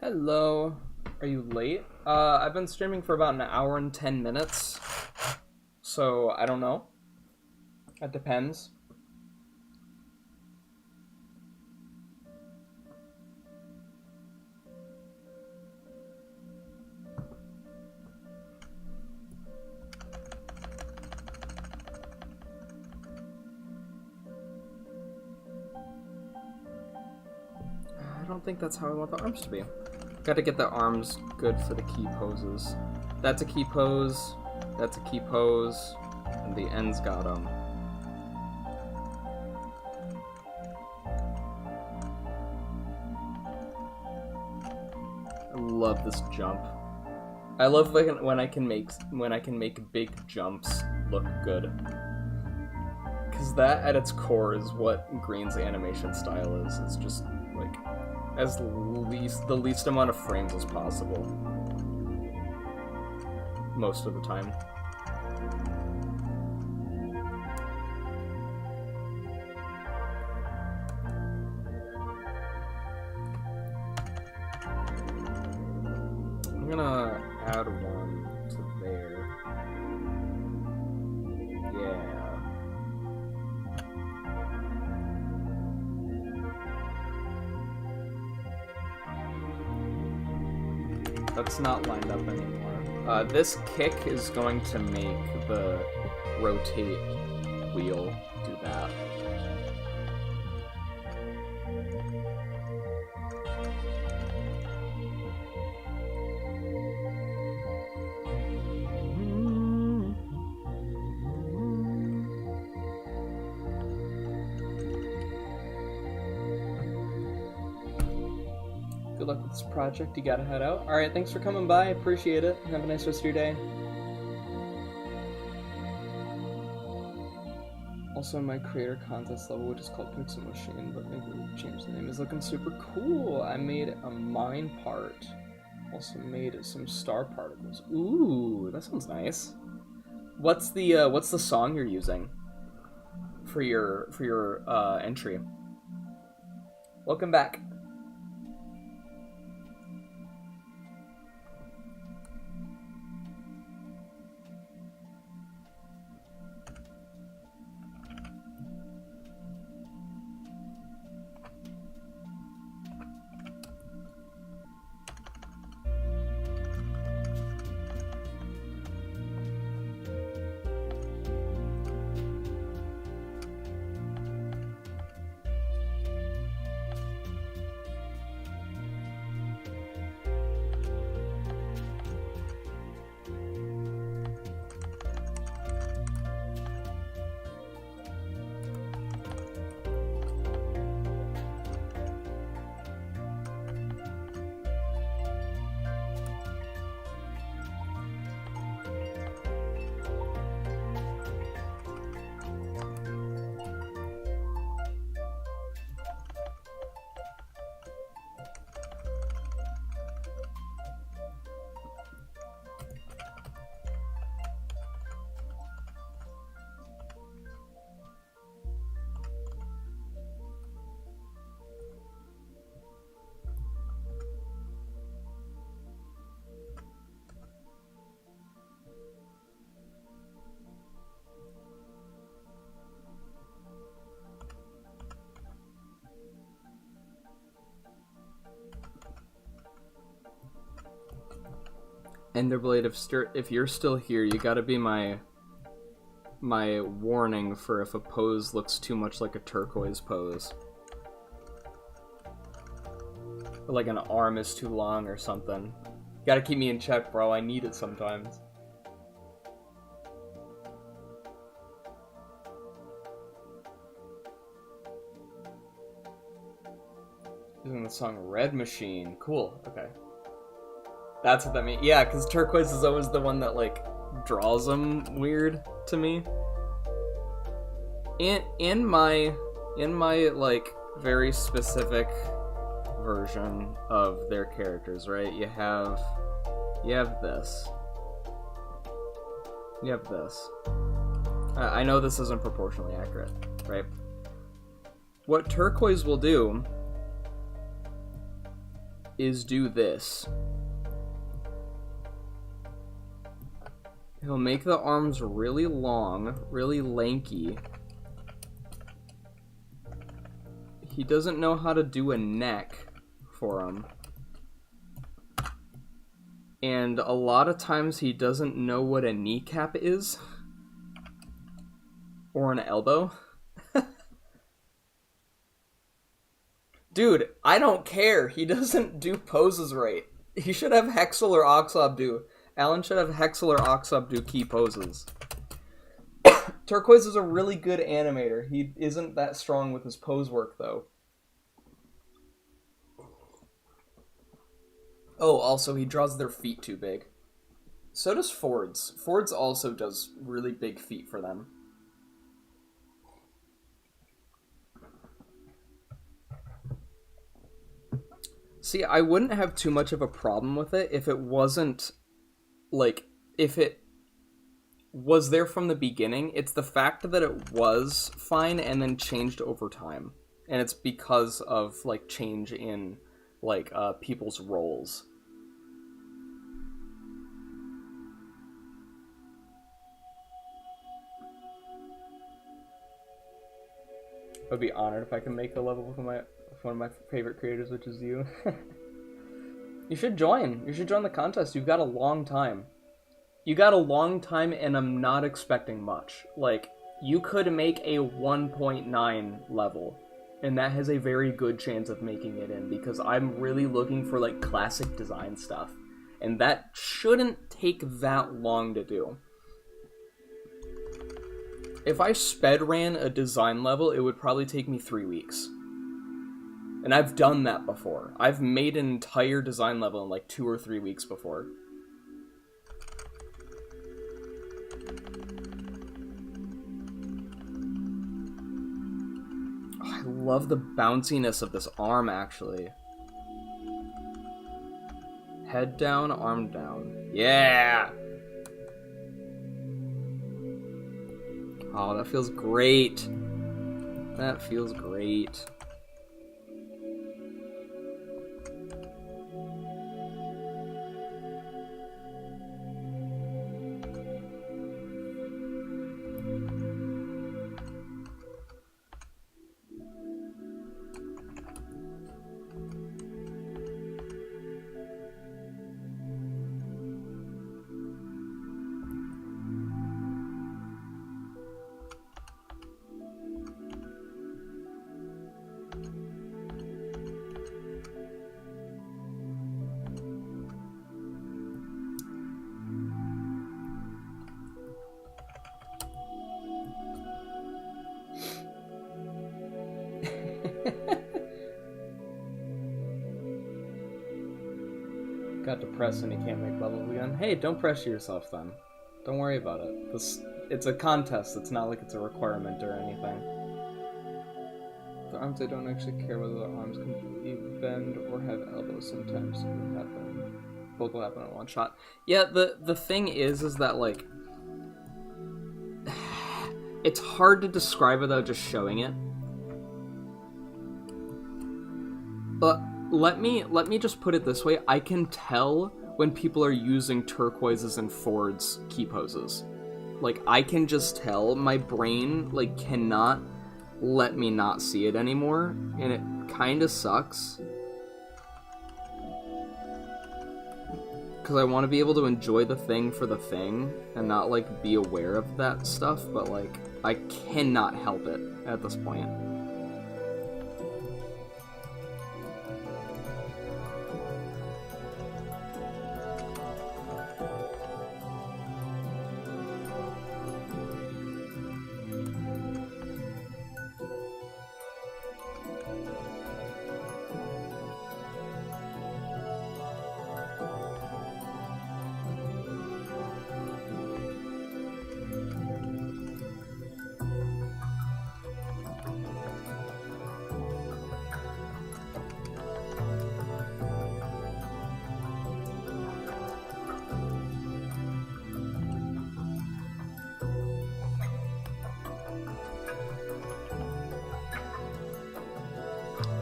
Hello. Are you late? I've been streaming for about an hour and 10 minutes. So, I don't know. That depends. I don't think that's how I want the arms to be. Gotta get the arms good for the key poses. That's a key pose, that's a key pose, and the ends got them. I love this jump. I love when I can make big jumps look good. Cause that at its core is what Green's animation style is. It's just like the least amount of frames as possible. Most of the time. I'm gonna add one to there. Yeah. That's not lined up anymore. This kick is going to make the rotate wheel do that. Good luck with this project. You gotta head out. Alright, thanks for coming by. Appreciate it. Have a nice rest of your day. Also, my creator contest level, which is called Pixel Machine, but maybe we'll change the name, is looking super cool. I made a mine part. Also made some star particles. Ooh, that sounds nice. What's the song you're using for your entry? Welcome back. Enderblade, if you're still here, you gotta be my warning for if a pose looks too much like a turquoise pose. Or like an arm is too long or something. You gotta keep me in check, bro. I need it sometimes. Using the song Red Machine. Cool, okay. That's what that means. Yeah, because turquoise is always the one that, like, draws them weird to me. In my in my, like, very specific version of their characters, right? You have this. You have this. I know this isn't proportionally accurate, right? What turquoise will do is do this. He'll make the arms really long, really lanky. He doesn't know how to do a neck for him. And a lot of times he doesn't know what a kneecap is. Or an elbow. Dude, I don't care. He doesn't do poses right. He should have Hexel or Oxob do. Alan should have Hexel or Oxob do key poses. Turquoise is a really good animator. He isn't that strong with his pose work, though. Oh, also, he draws their feet too big. So does Ford's. Ford's also does really big feet for them. See, I wouldn't have too much of a problem with it if it wasn't, like, if it was there from the beginning. It's the fact that it was fine and then changed over time. And it's because of, like, change in, like, people's roles. I'd be honored if I can make a level with one of my favorite creators, which is you. You should join. You should join the contest. You've got a long time. You got a long time, and I'm not expecting much. Like, you could make a 1.9 level, and that has a very good chance of making it in, because I'm really looking for, like, classic design stuff. And that shouldn't take that long to do. If I sped ran a design level, it would probably take me 3 weeks. And I've done that before. I've made an entire design level in like 2 or 3 weeks before. Oh, I love the bounciness of this arm, actually. Head down, arm down. Yeah! Oh, that feels great. That feels great. Got depressed and he can't make levels again. Hey, don't pressure yourself then. Don't worry about it. It's a contest. It's not like it's a requirement or anything. The arms, I don't actually care whether the arms completely bend or have elbows. Sometimes it will happen. Both will happen in one shot. Yeah, the thing is that, like, it's hard to describe without just showing it. But let me just put it this way. I can tell when people are using turquoises and Ford's key poses. Like, I can just tell. My brain, like, cannot let me not see it anymore, and it kind of sucks. Because I want to be able to enjoy the thing for the thing, and not, like, be aware of that stuff, but, like, I cannot help it at this point.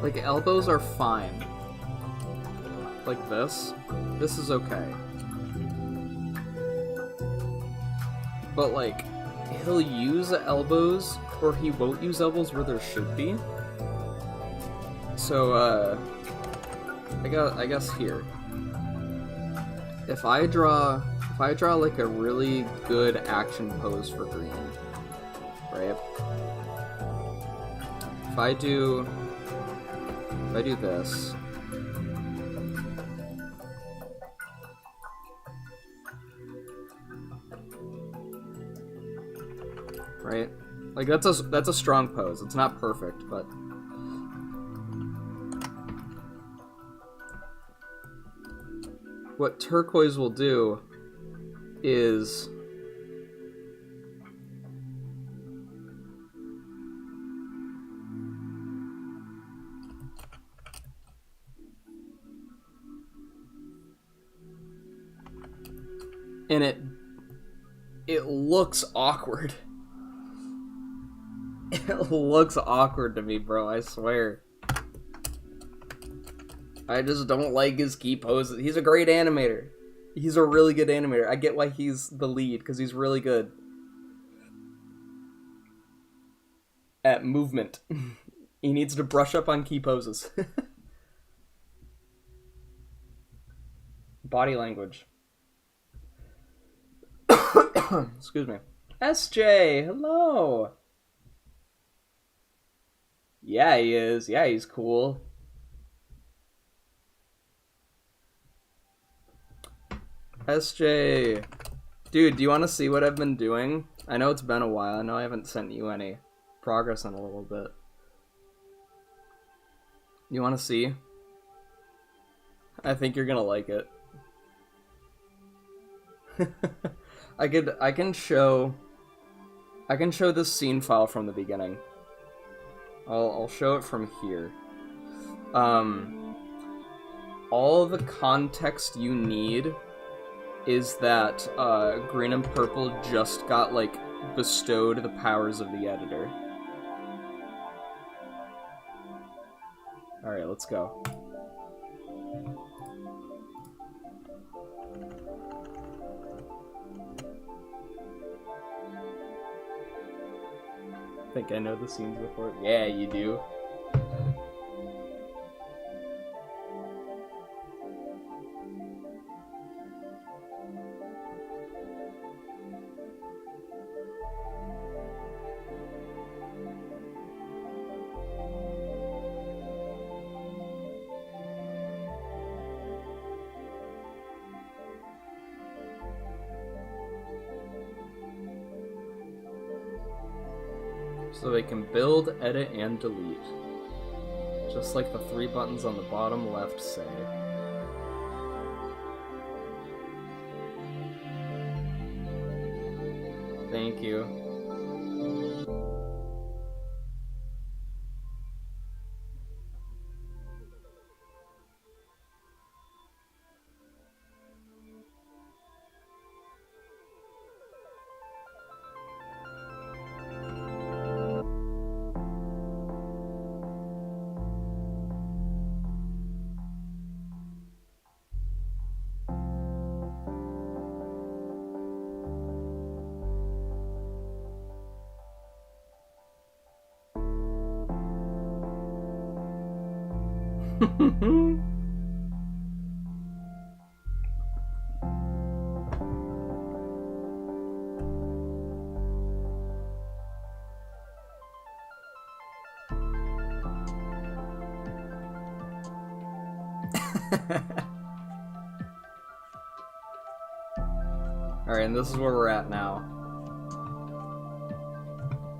Like, elbows are fine. Like this. This is okay. But, like, he'll use elbows, or he won't use elbows where there should be. So, I guess here. If I draw like a really good action pose for green, right? If I do this, right? Like that's a strong pose. It's not perfect, but what turquoise will do is and it looks awkward. It looks awkward to me, bro, I swear. I just don't like his key poses. He's a great animator. He's a really good animator. I get why he's the lead, because he's really good at movement. He needs to brush up on key poses. Body language. Excuse me. SJ, hello! Yeah, he is. Yeah, he's cool. SJ. Dude, do you want to see what I've been doing? I know it's been a while. I know I haven't sent you any progress in a little bit. You want to see? I think you're gonna like it. I can show this scene file from the beginning. I'll show it from here. All the context you need is that green and purple just got like bestowed the powers of the editor. Alright, let's go. I think I know the scenes before. Yeah, you do. So they can build, edit, and delete. Just like the 3 buttons on the bottom left say. Thank you. Alright, and this is where we're at now.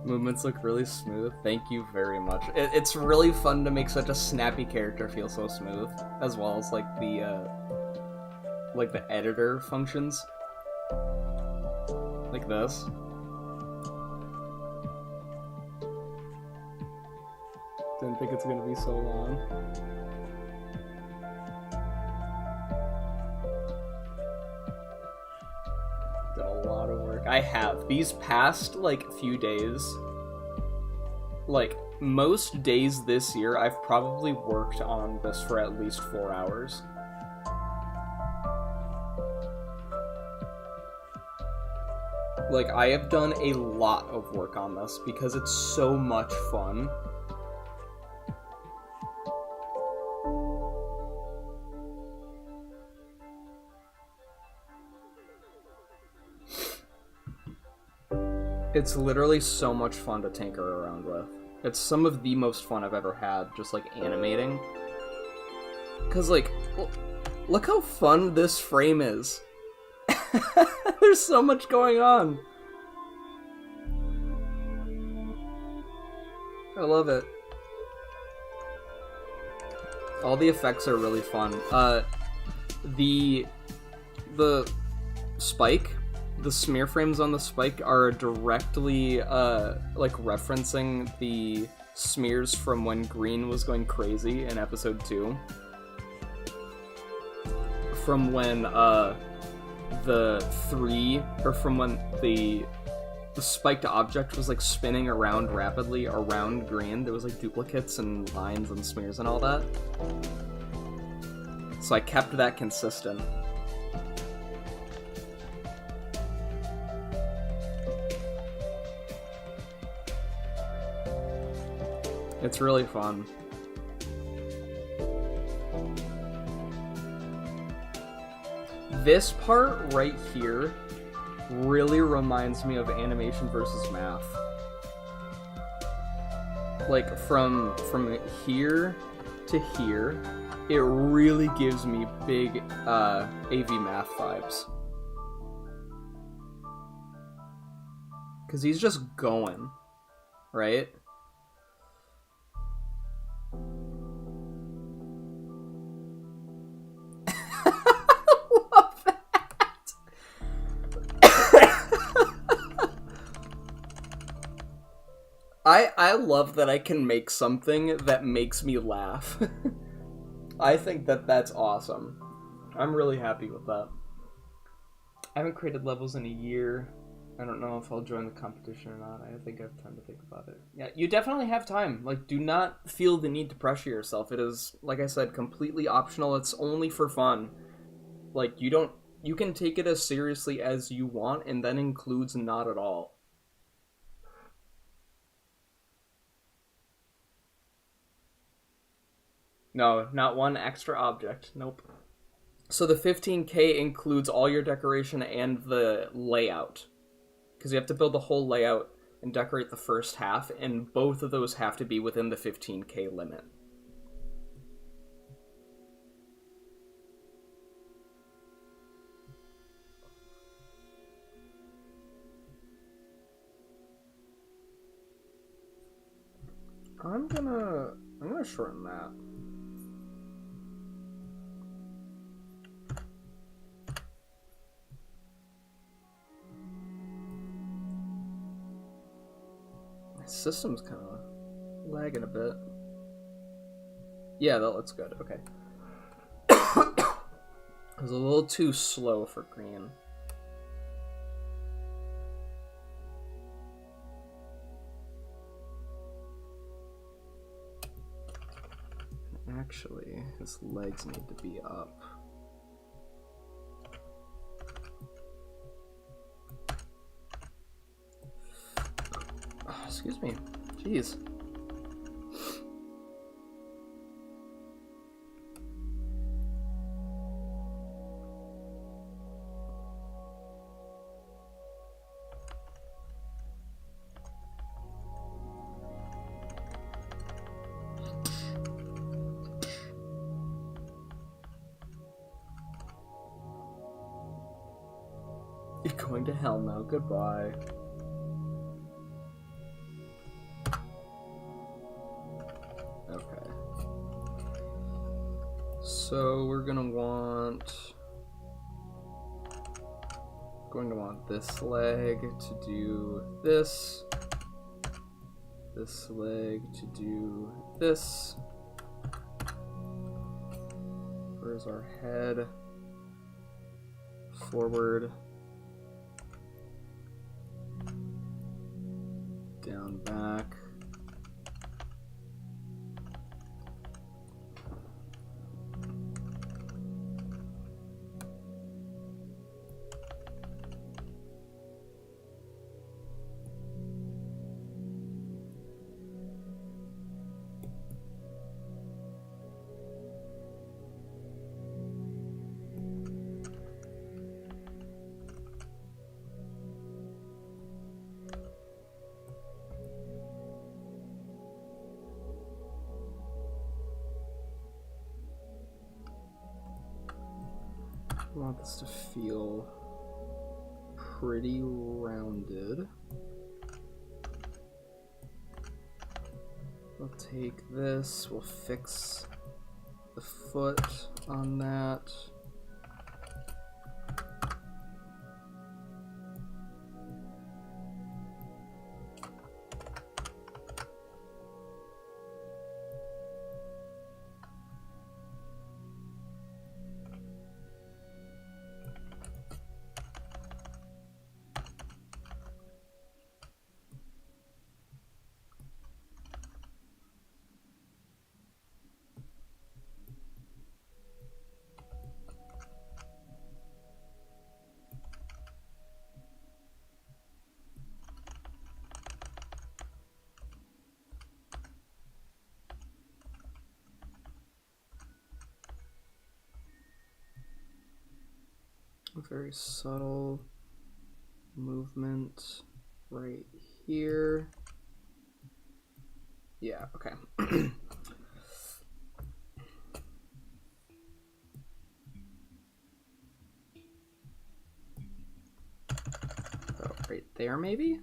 Movements look really smooth. Thank you very much. It's really fun to make such a snappy character feel so smooth, as well as like the editor functions, like this. Didn't think it's gonna be so long. Did a lot of work. I have. These past, like, few days, like, most days this year, I've probably worked on this for at least 4 hours. Like, I have done a lot of work on this because it's so much fun. It's literally so much fun to tinker around with. It's some of the most fun I've ever had, just like animating. Cause like, look how fun this frame is. There's so much going on. I love it. All the effects are really fun. The spike, the smear frames on the spike are directly like referencing the smears from when Green was going crazy in episode 2. From when from when the spiked object was like spinning around rapidly around Green. There was like duplicates and lines and smears and all that. So I kept that consistent. It's really fun. This part right here really reminds me of animation versus math. Like from here to here, it really gives me big AV math vibes. Cause he's just going, right? I love that I can make something that makes me laugh. I think that that's awesome. I'm really happy with that. I haven't created levels in a year. I don't know if I'll join the competition or not. I think I have time to think about it. Yeah, you definitely have time. Like, do not feel the need to pressure yourself. It is, like I said, completely optional. It's only for fun. Like, you can take it as seriously as you want, and that includes not at all. No, not one extra object. Nope. So the 15K includes all your decoration and the layout. Because you have to build the whole layout and decorate the first half, and both of those have to be within the 15K limit. I'm gonna shorten that. System's kind of lagging a bit. Yeah, that looks good. Okay. It was a little too slow for Green. Actually, his legs need to be up. Excuse me. Jeez. You're going to hell now. Goodbye. So we're going to want this leg to do this leg to do this. Where's our head? Forward, down, back, I want this to feel pretty rounded. We'll take this, we'll fix the foot on that. A very subtle movement right here. Yeah, okay. Oh, right there, maybe?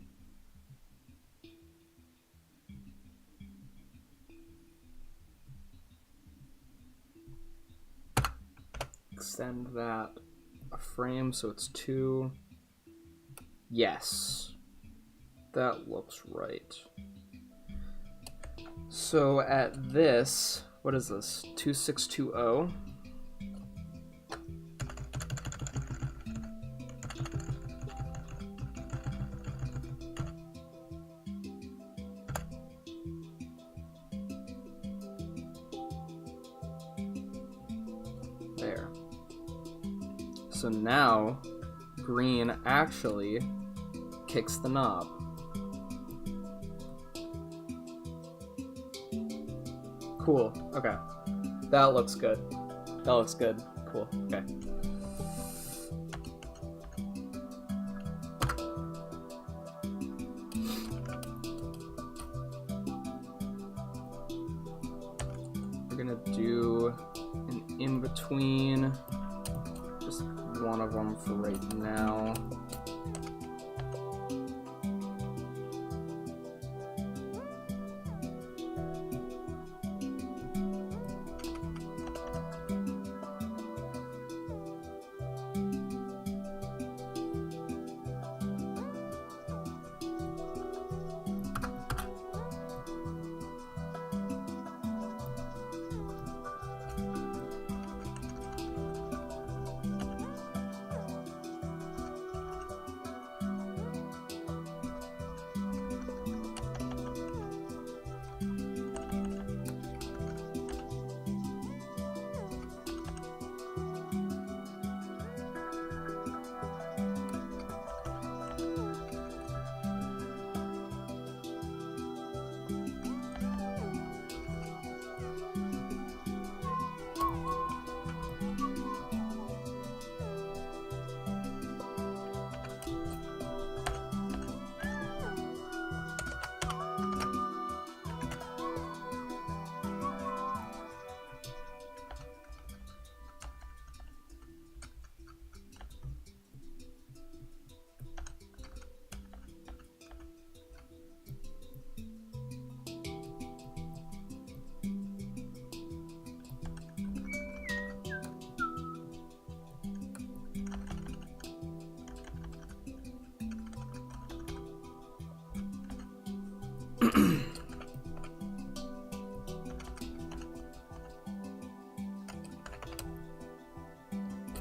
Extend that a frame so it's 2. Yes. That looks right. So at this, what is this? 2620. There. So now green actually kicks the knob. Cool. Okay. That looks good. That looks good. Cool. Okay. We're gonna do an in-between. Just one of them for right now.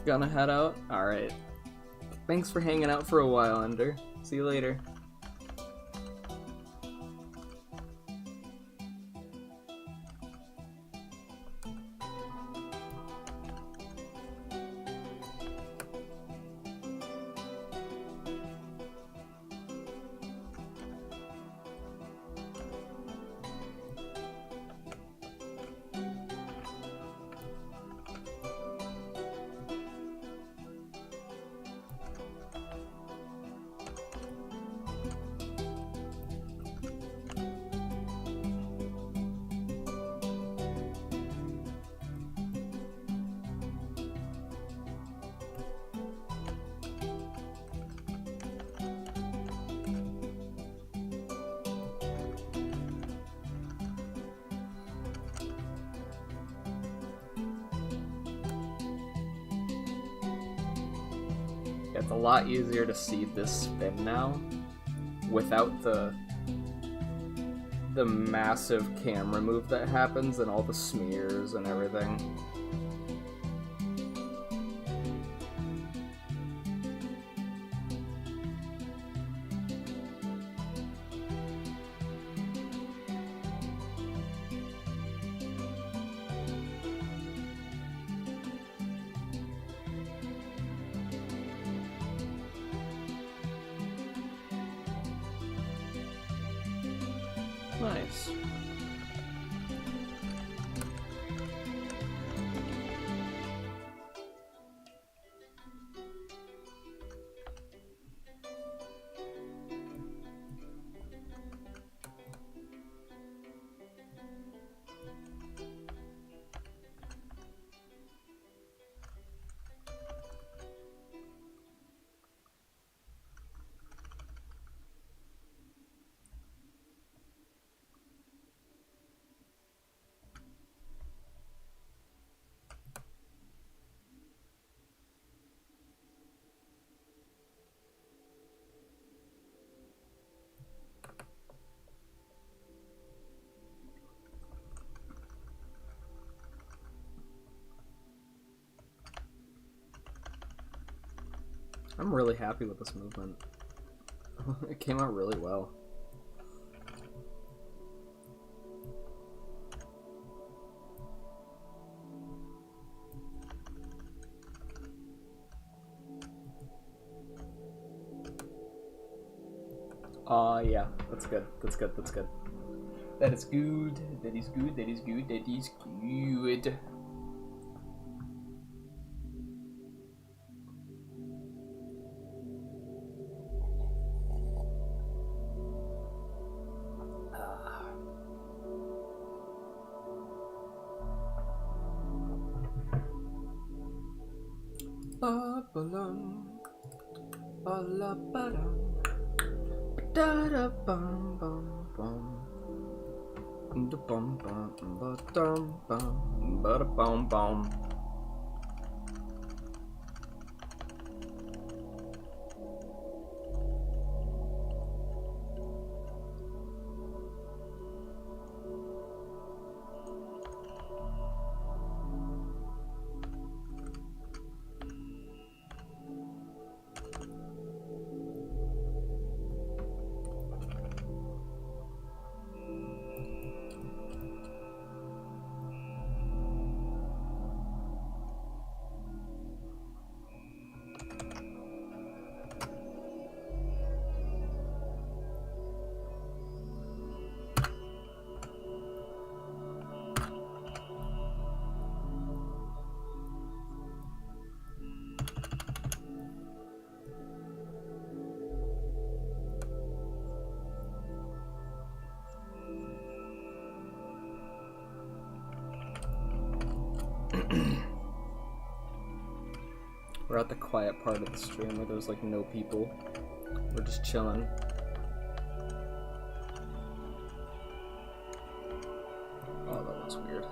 Gonna head out? Alright. Thanks for hanging out for a while, Ender. See you later. it's a lot easier to see this spin now without the massive camera move that happens and all the smears and everything. Nice. I'm really happy with this movement. It came out really well. Yeah, that's good. That's good. That's good. That is good. That is good. That is good. That is good. Ba-ba-lum, ba-la-ba-dum, da-da-bum-bum-bum, da-bum-bum-ba-dum-bum, ba-da-bum-bum. We're at the quiet part of the stream where there's like no people. We're just chilling. Oh, that looks weird.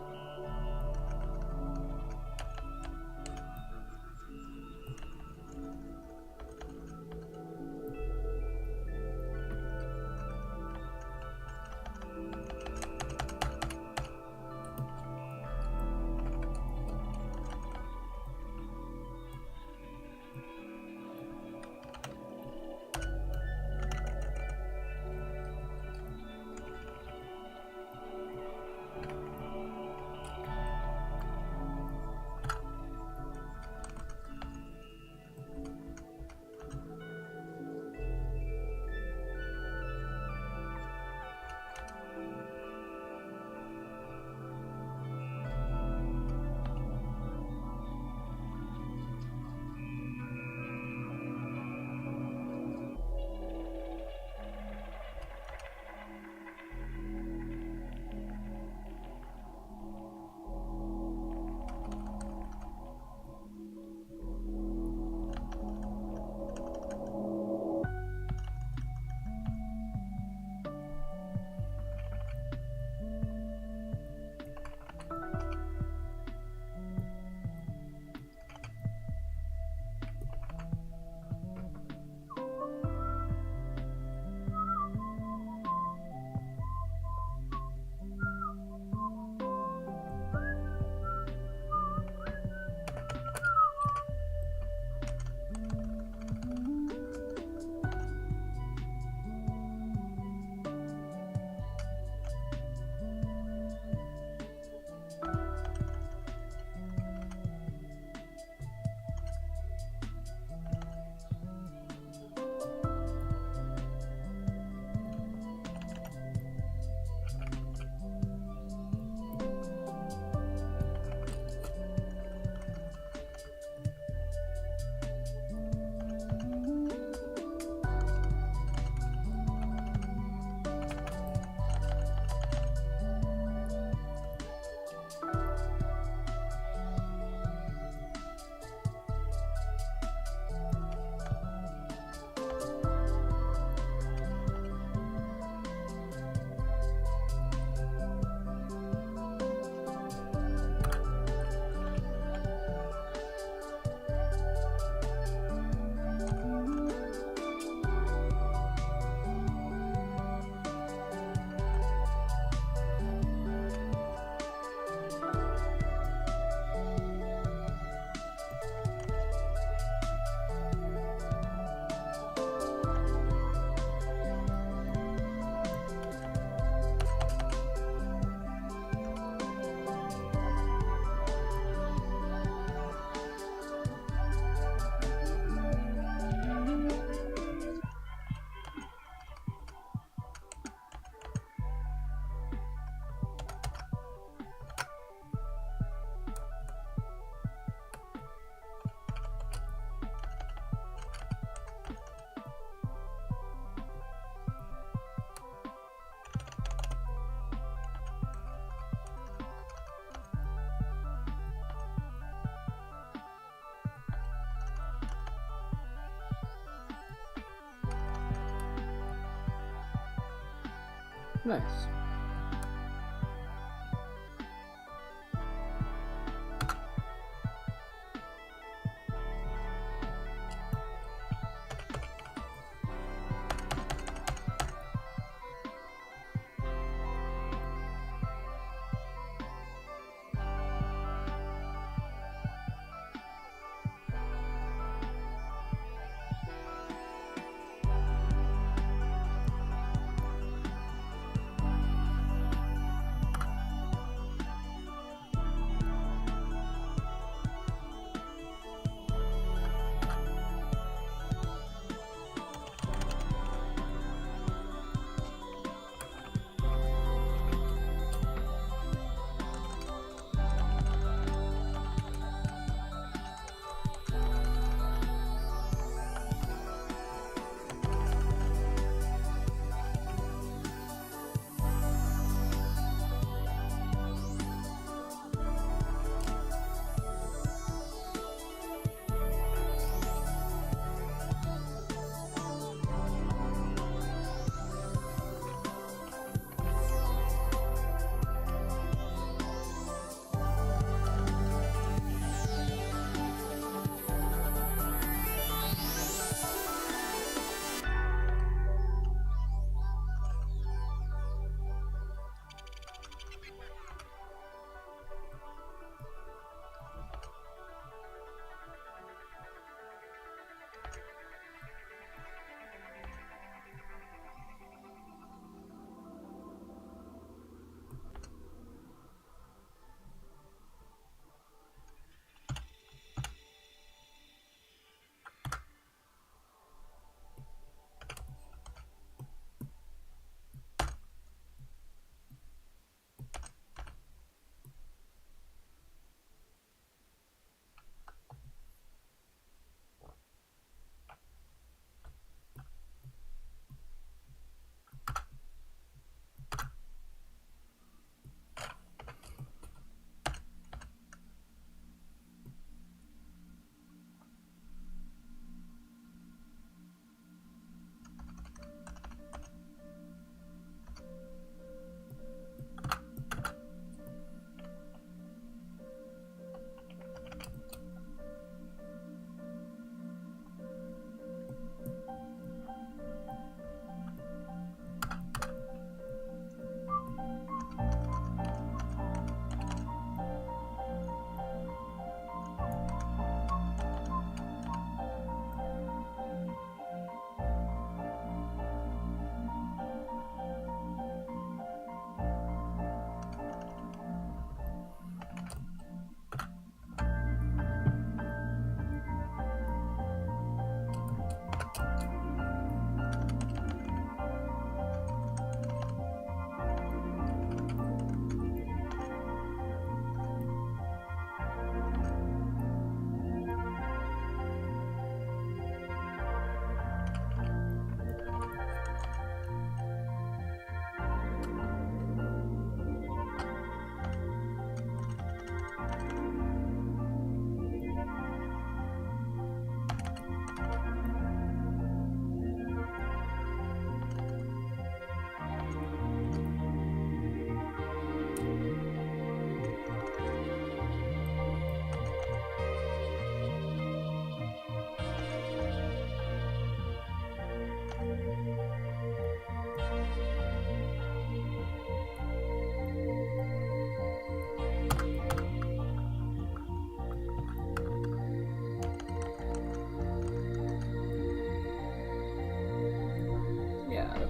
Nice.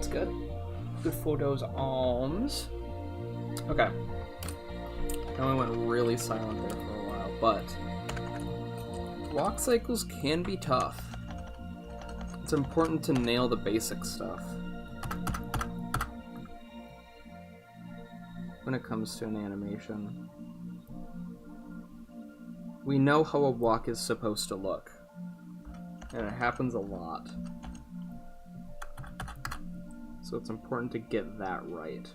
That's good. Good for those arms. Okay. Now I went really silent there for a while, but walk cycles can be tough. It's important to nail the basic stuff when it comes to an animation. We know how a walk is supposed to look, and it happens a lot. So it's important to get that right.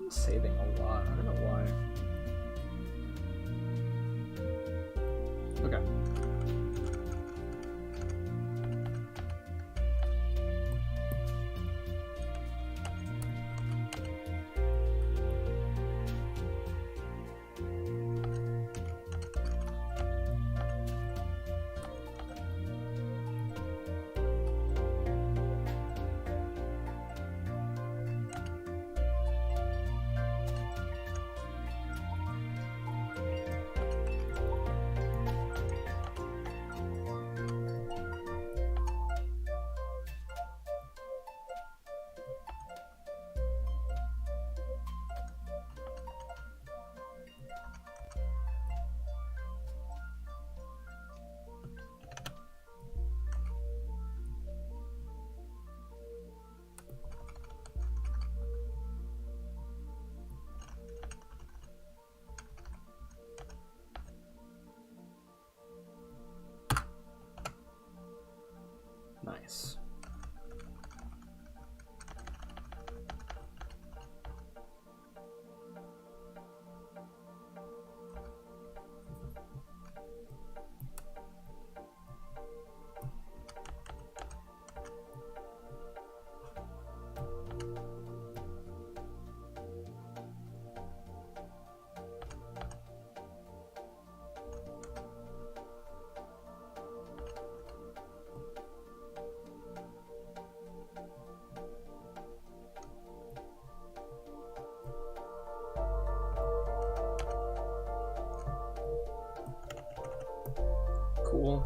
saving a lot. I don't know why. Okay. Nice. Cool.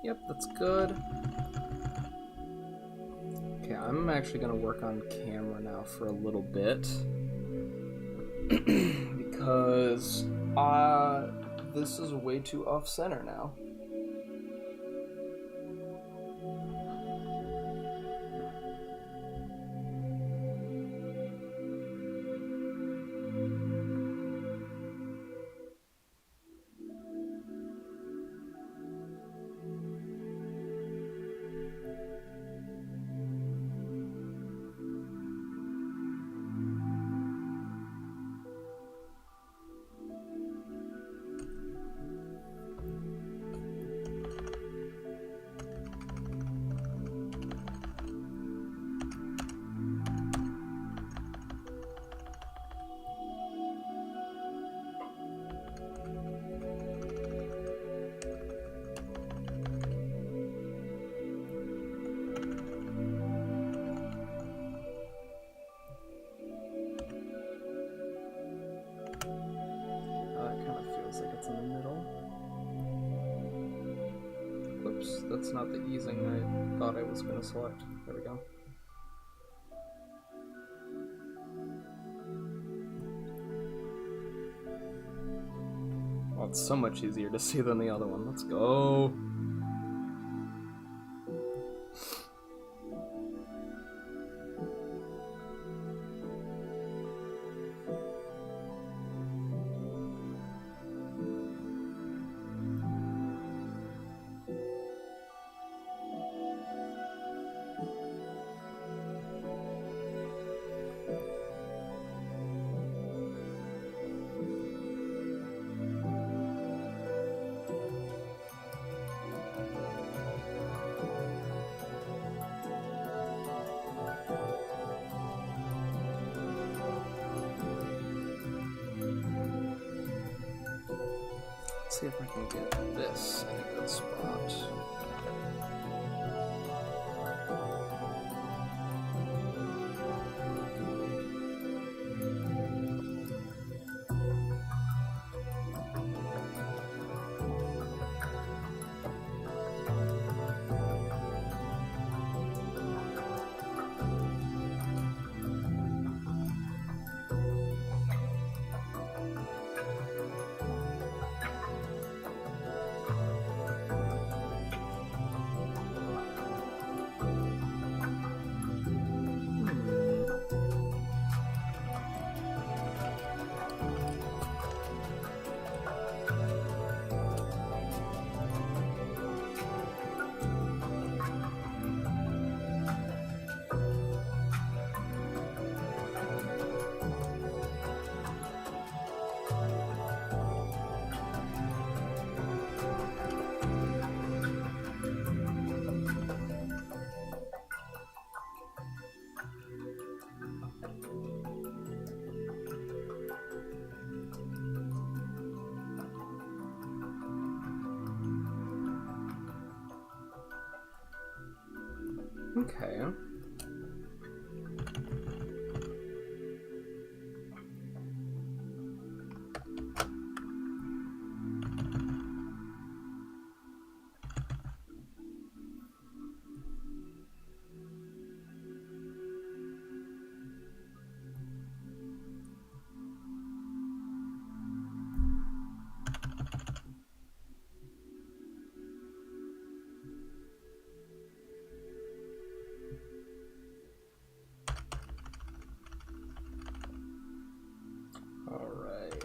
Yep, that's good. Okay, I'm actually gonna work on camera now for a little bit. Because this is way too off-center now. Oops, that's not the easing I thought I was going to select. There we go. Oh, it's so much easier to see than the other one. Let's go. Let's see if I can get this in a good spot. Okay. All right.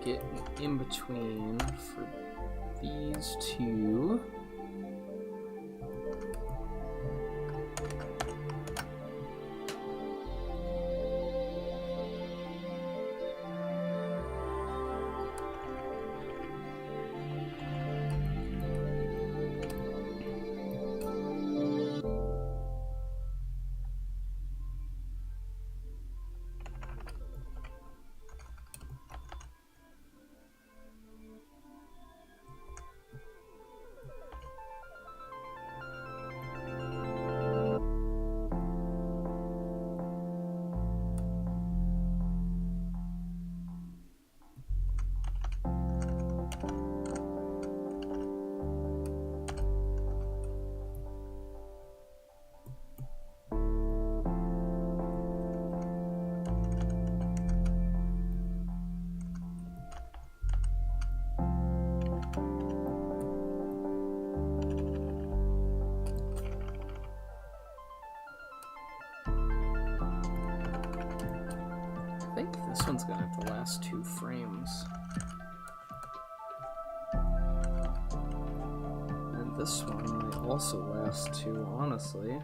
Get in between for these two. This one's gonna have to last 2 frames. And this one might also last 2, honestly.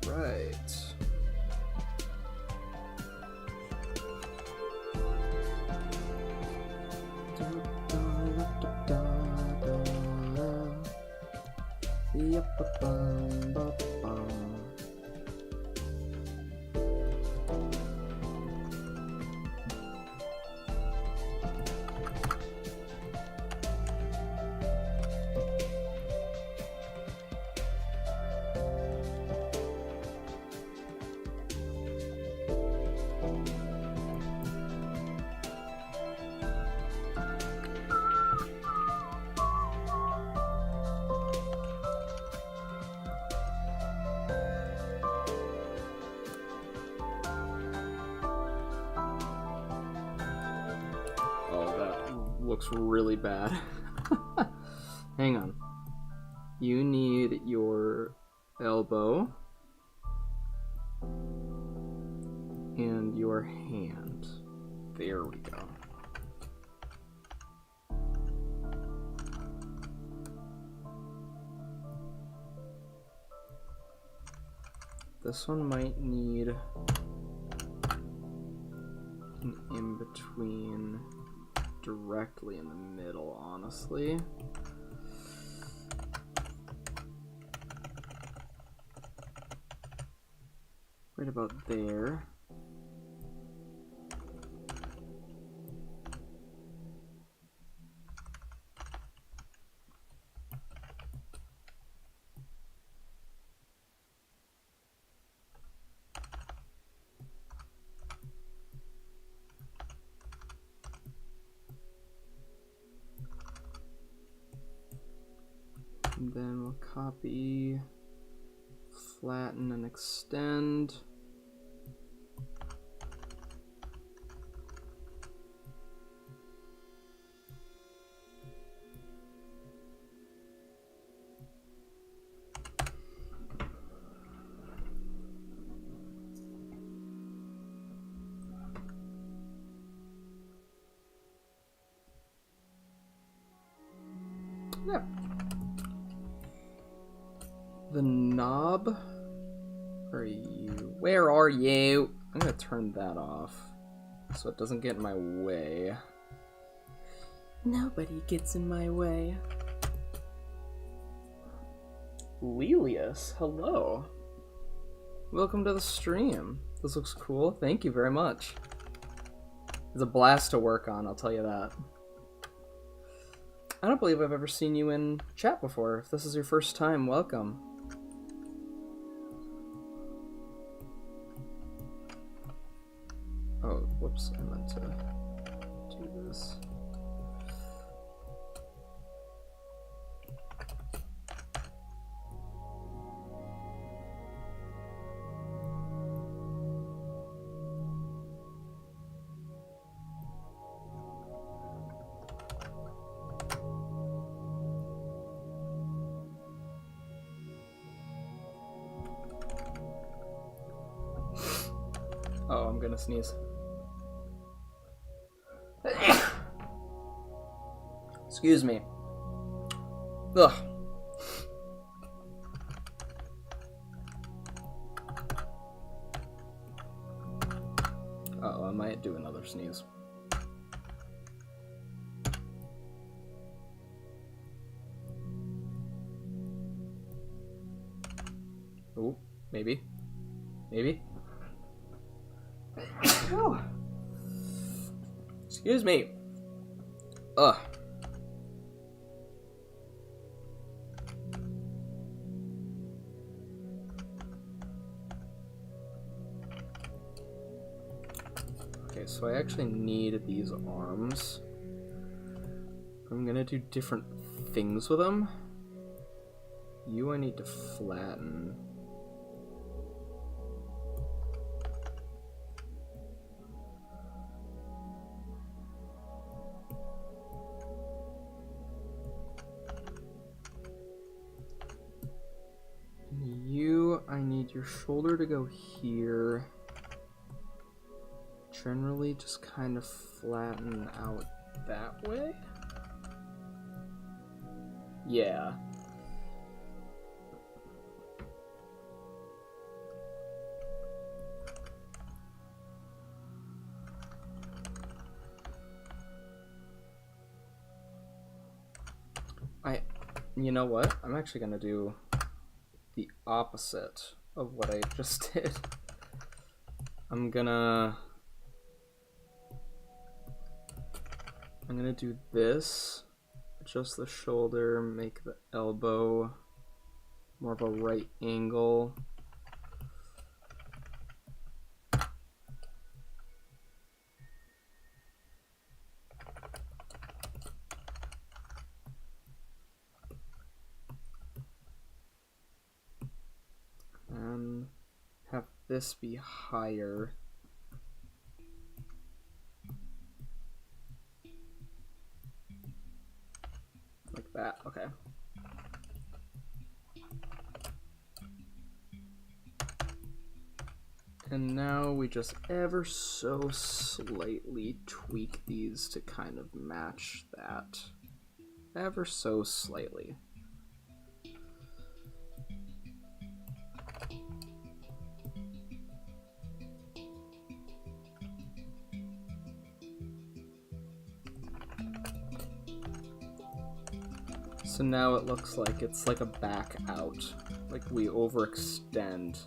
Right. Looks really bad. Hang on. You need your elbow and your hand. There we go. This one might need an in-between directly in the middle, honestly. Right about there. And then we'll copy, flatten, and extend. Yeah. The knob? Where are you? Where are you? I'm gonna turn that off so it doesn't get in my way. Nobody gets in my way. Lelius, hello. Welcome to the stream. This looks cool. Thank you very much. It's a blast to work on, I'll tell you that. I don't believe I've ever seen you in chat before. If this is your first time, welcome. Oh, whoops, I meant to do this. Oh, I'm gonna sneeze. Excuse me. Ugh. Uh-oh, I might do another sneeze. Oh, maybe. Maybe. Excuse me. Ugh. Okay, so I actually need these arms. I'm gonna do different things with them. You I need to flatten. You, I need your shoulder to go here. Generally just kind of flatten out that way. Yeah. You know what? I'm actually gonna do the opposite of what I just did. I'm gonna do this, adjust the shoulder, make the elbow more of a right angle. And have this be higher. Like that, okay. And now we just ever so slightly tweak these to kind of match that. Ever so slightly. So now it looks like it's like a back out, like we overextend.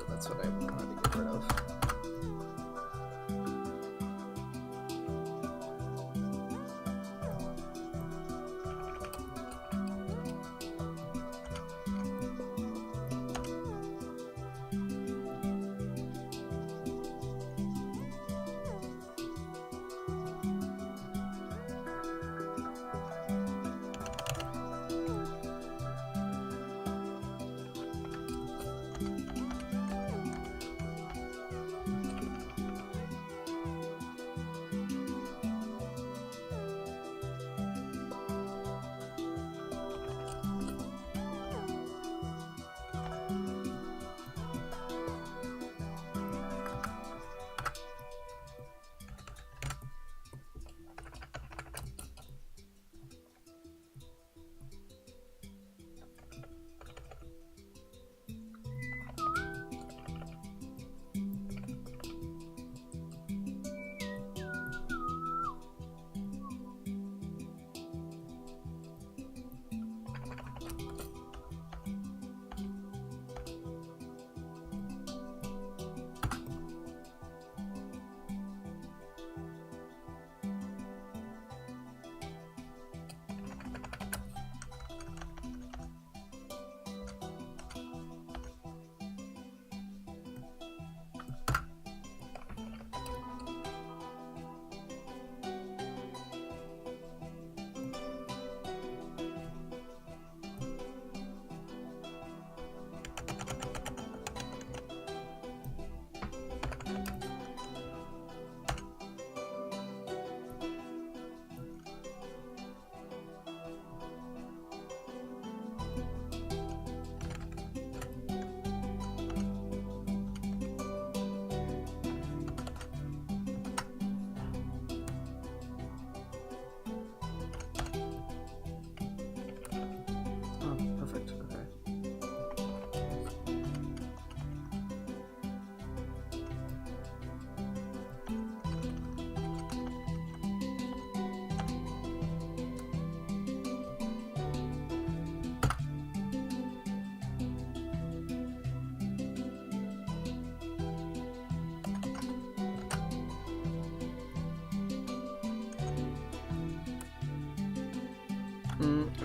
That's what I wanted to get rid of.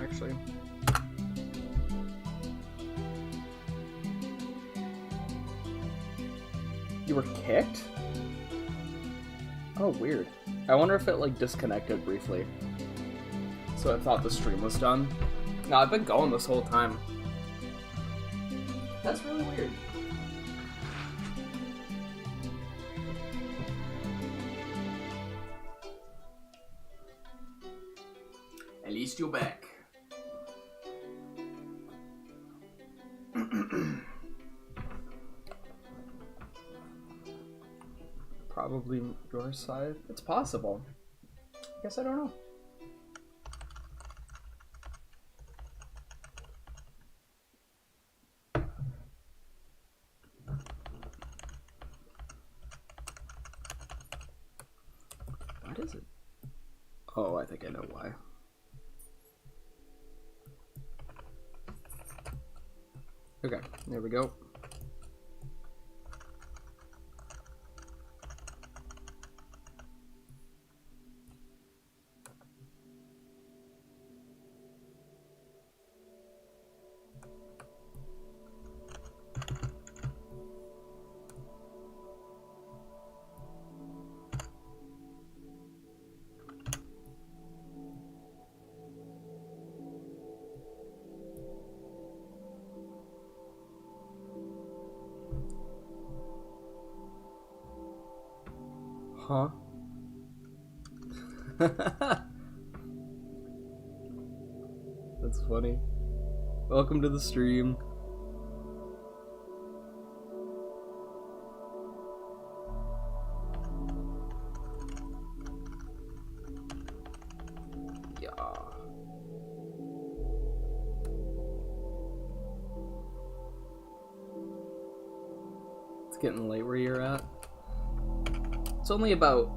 Actually. You were kicked? Oh, weird. I wonder if it, like, disconnected briefly. So I thought the stream was done. No, I've been going this whole time. That's really weird. At least you're back. Probably your side. It's possible. I guess I don't know. What is it? Oh, I think I know why. Okay, there we go. Huh? That's funny. Welcome to the stream. Yeah. It's getting late where you're at. It's only about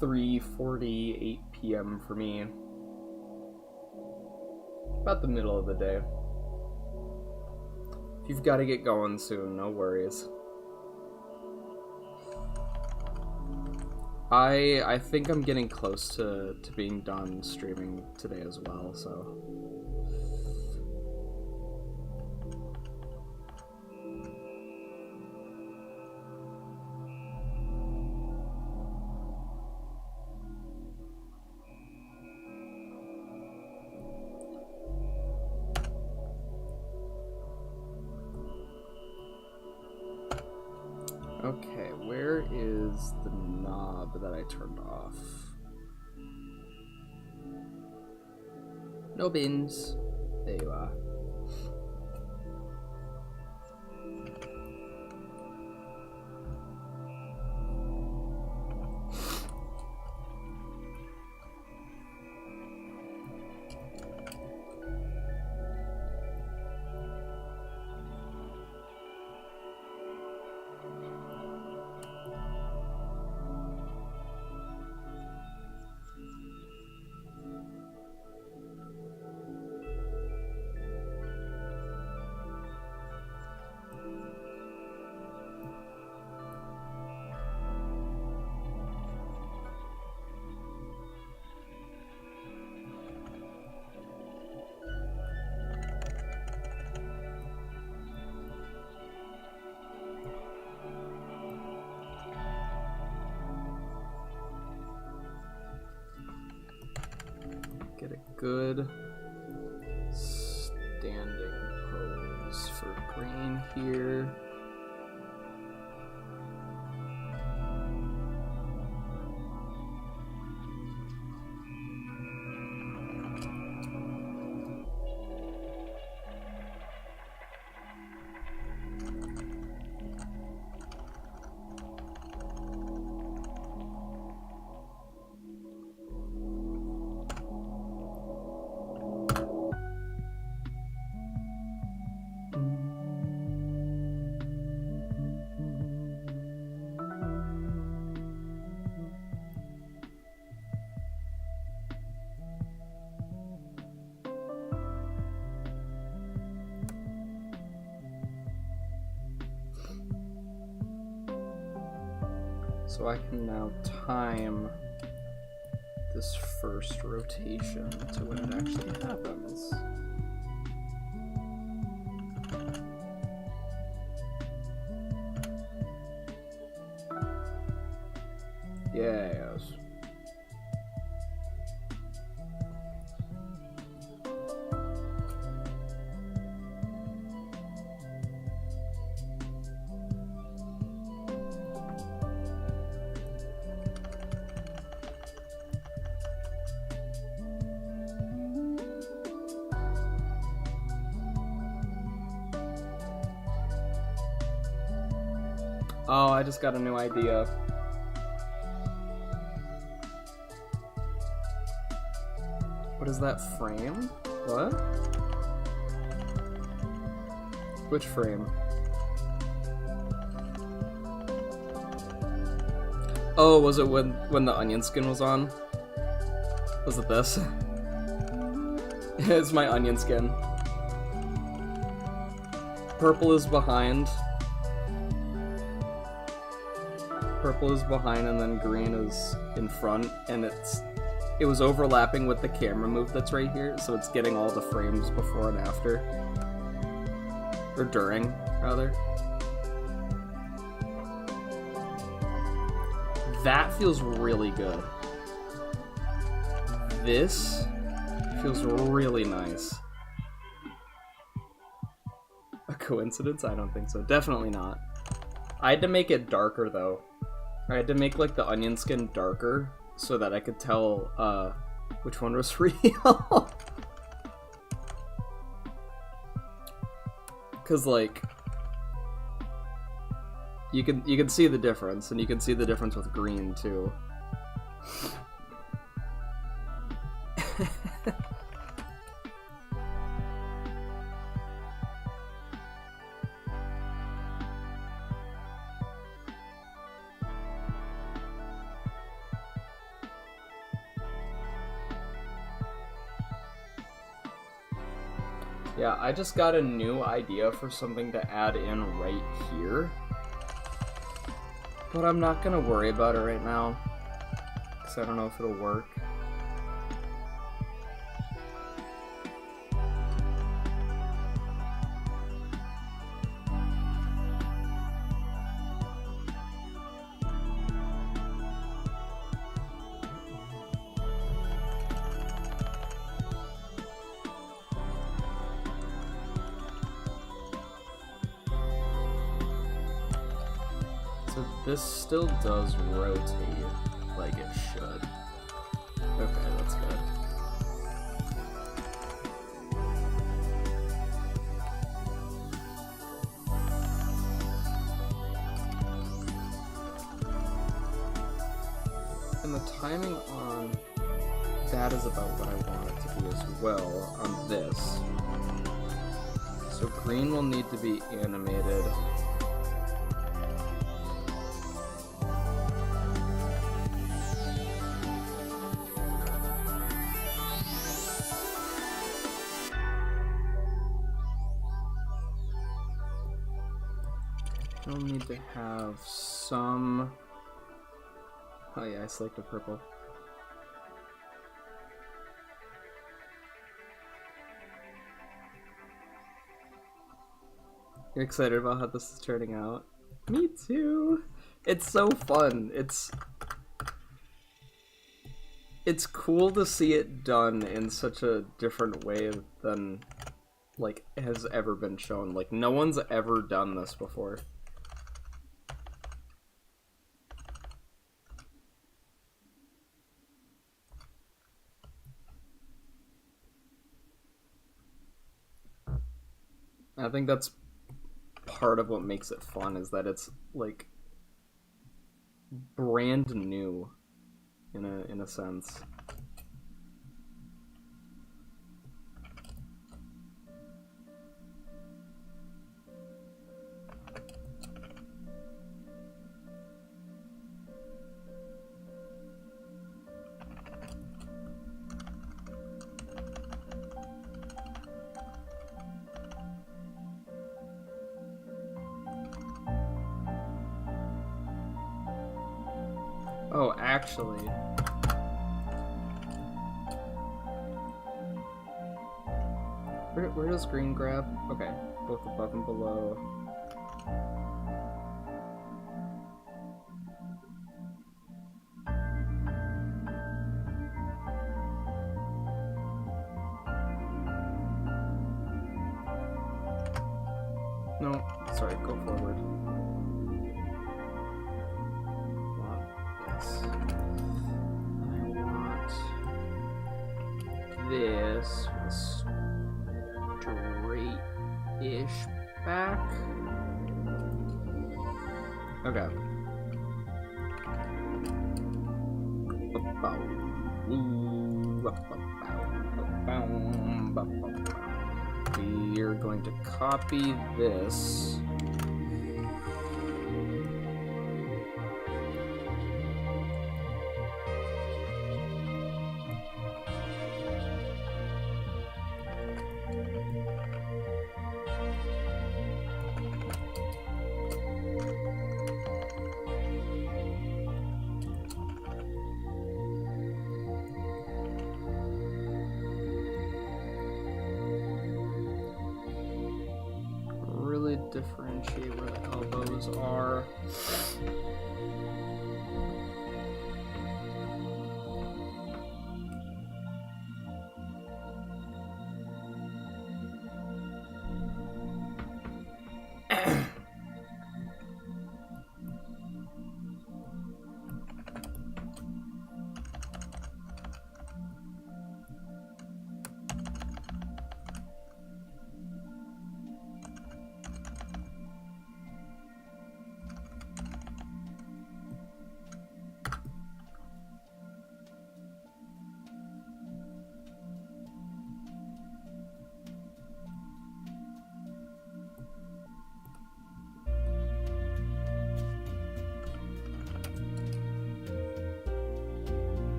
3:48 p.m. for me. About the middle of the day. If you've got to get going soon, no worries. I think I'm getting close to being done streaming today as well, so... Okay, where is the knob that I turned off? No bins. There you are. Get a good standing pose for green here. So I can now time this first rotation to when it actually happens. Yes. Oh, I just got a new idea. What is that frame? What? Which frame? Oh, was it when the onion skin was on? Was it this? It's my onion skin. Purple is behind. Purple is behind and then green is in front, and it was overlapping with the camera move that's right here, so it's getting all the frames before and after. Or during, rather. That feels really good. This feels really nice. A coincidence? I don't think so. Definitely not. I had to make it darker, though. I had to make, like, the onion skin darker so that I could tell, which one was real. Because, like, you can see the difference, and you can see the difference with green, too. Yeah, I just got a new idea for something to add in right here. But I'm not gonna worry about it right now, because I don't know if it'll work. This still does rotate like it should. Okay, that's good. And the timing on that is about what I want it to be as well on this. So green will need to be animated. We'll need to have some... Oh yeah, I selected purple. You're excited about how this is turning out? Me too! It's so fun. It's cool to see it done in such a different way than, like, has ever been shown. Like, no one's ever done this before. I think that's part of what makes it fun, is that it's, like, brand new in a sense. Oh, actually, Where does green grab? Okay, both above and below. No, sorry, go forward. Want this. I want this straight-ish back. Okay. We're going to copy this. Really differentiate where the elbows are.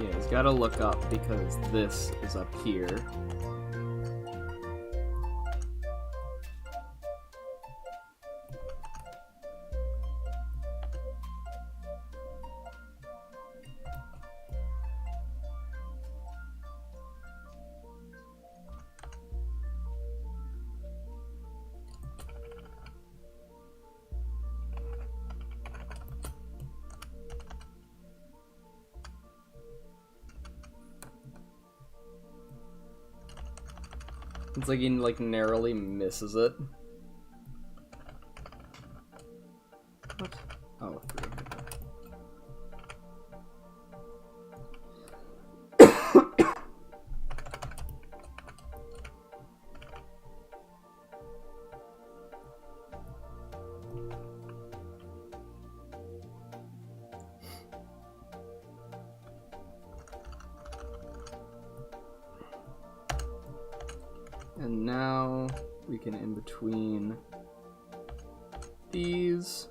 Yeah, he's gotta look up because this is up here. It's like he narrowly misses it. What? Oh, through here. And now we can in between these.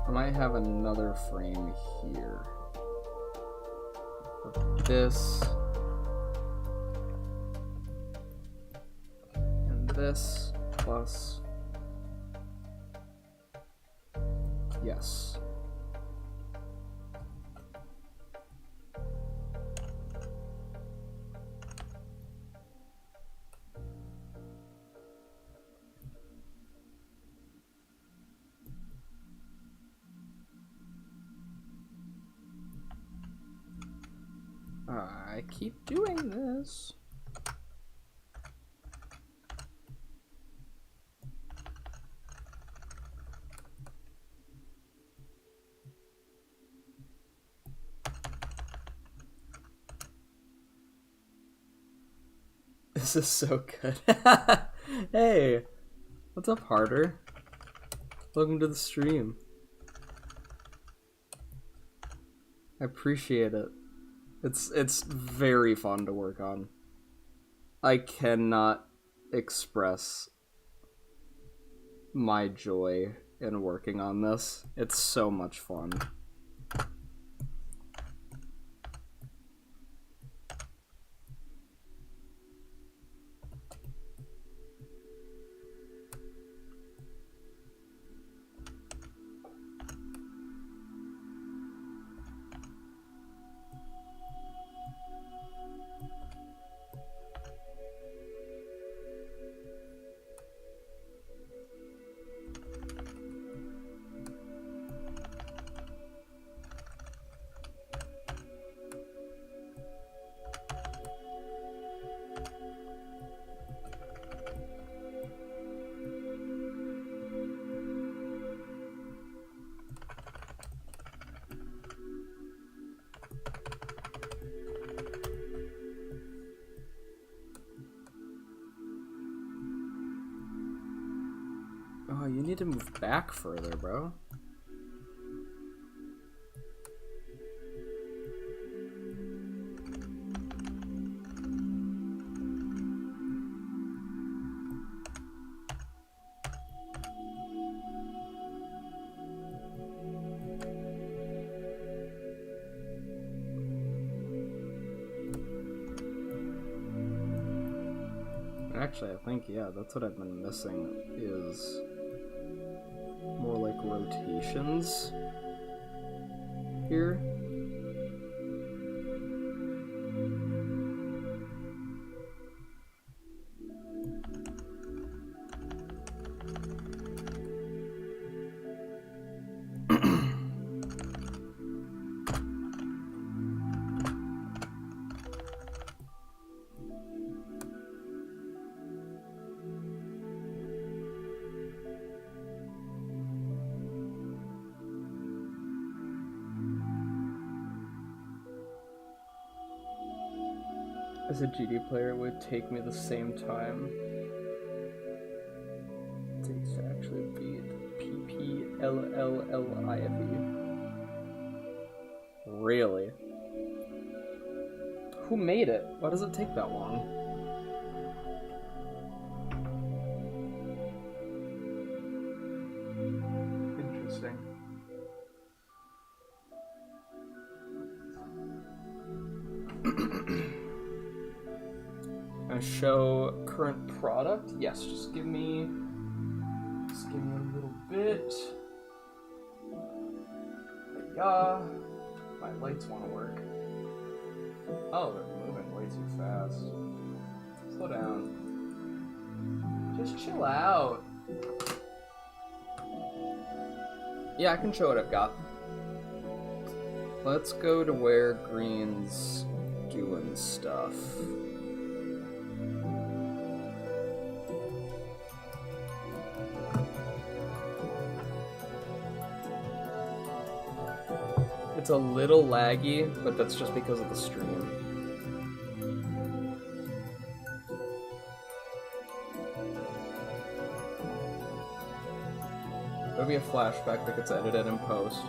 I might have another frame here. Of this. And this plus. Yes. I keep doing this. This is so good. Hey, What's up, Harder? Welcome to the stream. I appreciate it. It's very fun to work on. I cannot express my joy in working on this. It's so much fun. Oh, you need to move back further, bro. Actually, I think, yeah, that's what I've been missing, is more like rotations here. As a GD player, it would take me the same time it takes to actually beat PPLLLIFE. Really? Who made it? Why does it take that long? Interesting. Show current product. Yes, just give me a little bit. Yeah, my lights want to work. Oh, they're moving way too fast. Slow down. Just chill out. Yeah, I can show what I've got. Let's go to where green's doing stuff. It's a little laggy, but that's just because of the stream. There'll be a flashback that gets edited in post.